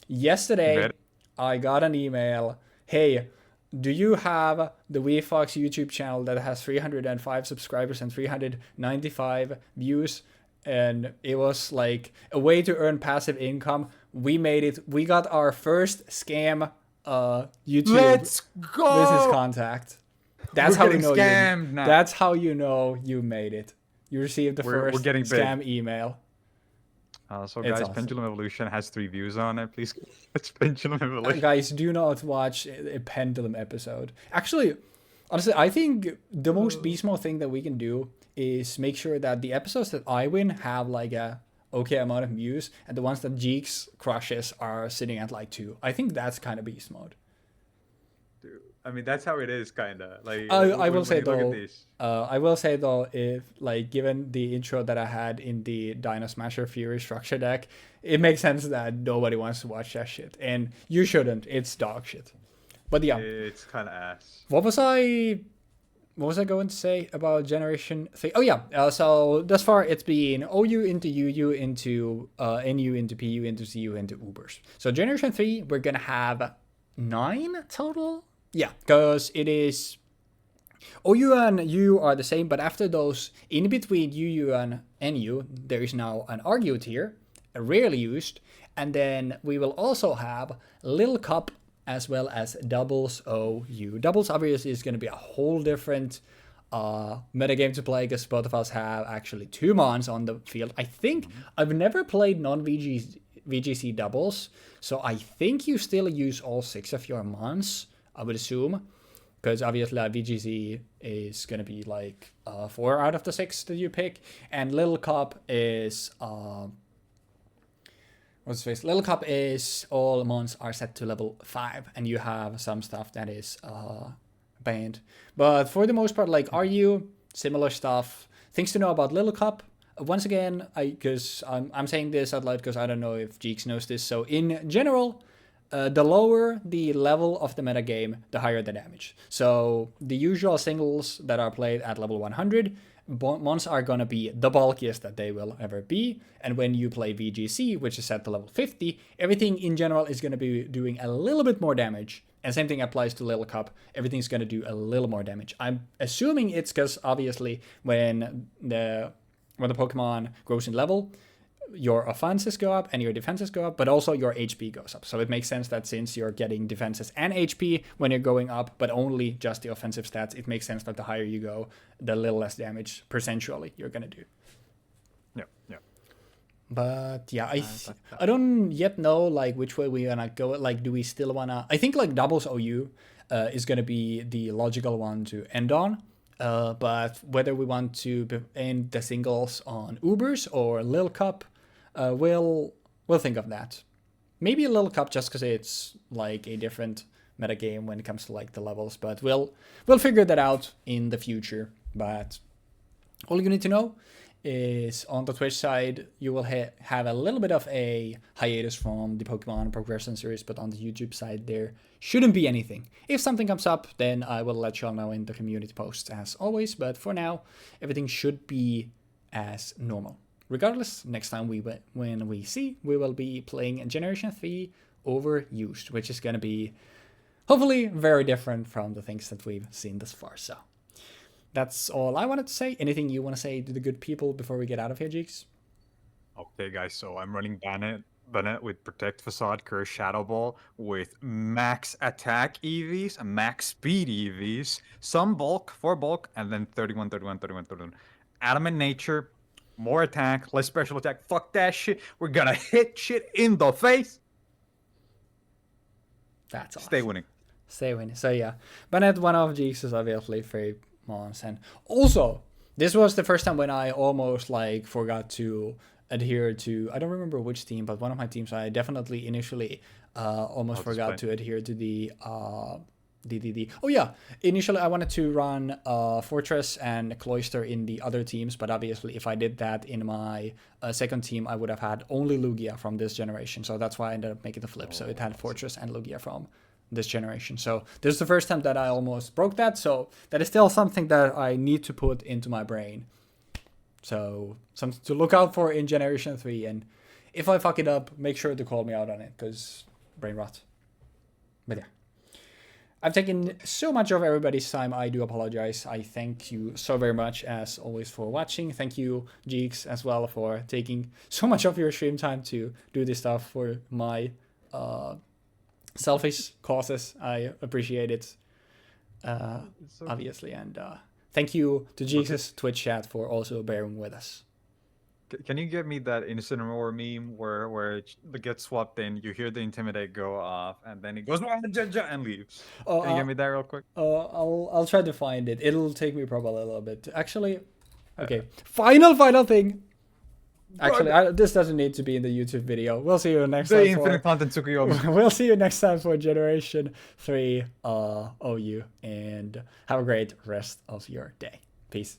S1: Yesterday, I got an email. Hey, do you have the Weebfox YouTube channel that has 305 subscribers and 395 views? And it was like a way to earn passive income. We made it. We got our first scam YouTube business contact. That's how you know
S2: now.
S1: That's how you know you made it. You received the first scam email.
S2: So guys, awesome. Pendulum Evolution has 3 views on it. Please, it's Pendulum Evolution.
S1: Guys, do not watch a Pendulum episode. Actually, honestly, I think the most beast mode thing that we can do is make sure that the episodes that I win have like a okay amount of views, and the ones that Jeexx crushes are sitting at like 2. I think that's kind of beast mode.
S2: Dude, I mean, that's how it is, kind of. Like,
S1: I will say though, if like given the intro that I had in the Dino Smasher Fury structure deck, it makes sense that nobody wants to watch that shit, and you shouldn't. It's dog shit. But yeah,
S2: it's kind of ass.
S1: What was I going to say about Generation 3? Oh yeah, so thus far it's been OU into UU into NU into PU into CU into Ubers. So Generation 3, we're gonna have 9 total. Yeah, because it is OU and UU are the same, but after those, in between UU and NU, there is now an Argue tier, rarely used, and then we will also have Little Cup as well as Doubles OU. Doubles obviously is going to be a whole different metagame to play, because both of us have actually 2 Mons on the field. I think I've never played non-VGC doubles, so I think you still use all 6 of your Mons, I would assume, because obviously VGC is going to be like 4 out of the 6 that you pick, and Little Cup is Little Cup is all Mons are set to level 5, and you have some stuff that is banned. But for the most part, like, are you similar stuff? Things to know about Little Cup. Once again, because I'm saying this out loud because I don't know if Jeexx knows this. So in general, the lower the level of the metagame, the higher the damage. So the usual singles that are played at level 100, Mons are going to be the bulkiest that they will ever be. And when you play VGC, which is set to level 50, everything in general is going to be doing a little bit more damage. And same thing applies to Little Cup. Everything's going to do a little more damage. I'm assuming it's because obviously when the Pokemon grows in level, your offenses go up and your defenses go up, but also your HP goes up. So it makes sense that since you're getting defenses and HP when you're going up, but only just the offensive stats, it makes sense that the higher you go, the little less damage percentually you're going to do.
S2: Yeah.
S1: But yeah, I don't yet know like which way we're gonna go. Like, do we still wanna? I think like doubles OU is gonna be the logical one to end on. But whether we want to end the singles on Ubers or Lil Cup, we'll think of that. Maybe a Lil Cup just because it's like a different meta game when it comes to like the levels. But we'll figure that out in the future. But all you need to know is on the Twitch side, you will have a little bit of a hiatus from the Pokemon Progression series, but on the YouTube side, there shouldn't be anything. If something comes up, then I will let y'all know in the community posts as always, but for now, everything should be as normal. Regardless, next time we will be playing Generation 3 Overused, which is going to be hopefully very different from the things that we've seen thus far, so. That's all I wanted to say. Anything you want to say to the good people before we get out of here, Jeexx?
S2: Okay, guys, so I'm running Bennett with Protect Facade, Curse Shadow Ball, with max attack EVs, and max speed EVs, some bulk, 4 bulk, and then 31, 31, 31, 31. Adamant Nature, more attack, less special attack. Fuck that shit. We're gonna hit shit in the face.
S1: That's
S2: Stay
S1: awesome.
S2: winning.
S1: Stay winning. So yeah, Bennett, one of Jeexx, obviously for Mons, and also this was the first time when I almost like forgot to adhere to. I don't remember which team, but one of my teams I definitely initially almost
S2: I'll just
S1: forgot
S2: play.
S1: to adhere to the. Oh yeah, initially I wanted to run Fortress and Cloister in the other teams, but obviously if I did that in my second team, I would have had only Lugia from this generation. So that's why I ended up making the flip. So it had Fortress and Lugia from this generation. So this is the first time that I almost broke that. So that is still something that I need to put into my brain. So something to look out for in Generation 3. And if I fuck it up, make sure to call me out on it, because brain rot. But yeah. I've taken so much of everybody's time. I do apologize. I thank you so very much, as always, for watching. Thank you, Jeexx, as well, for taking so much of your stream time to do this stuff for my selfish causes. I appreciate it, obviously. And thank you to Jeexx's Twitch chat for also bearing with us.
S2: Can you give me that instant war meme where it gets swapped in, you hear the Intimidate go off, and then it goes and leaves?
S1: Oh,
S2: Can you give me that real quick?
S1: I'll try to find it. It'll take me probably a little bit. Actually, okay. Final thing. Actually, this doesn't need to be in the YouTube video. We'll see you next time.
S2: The infinite content Tsukuyomi.
S1: We'll see you next time for Generation 3 OU. And have a great rest of your day. Peace.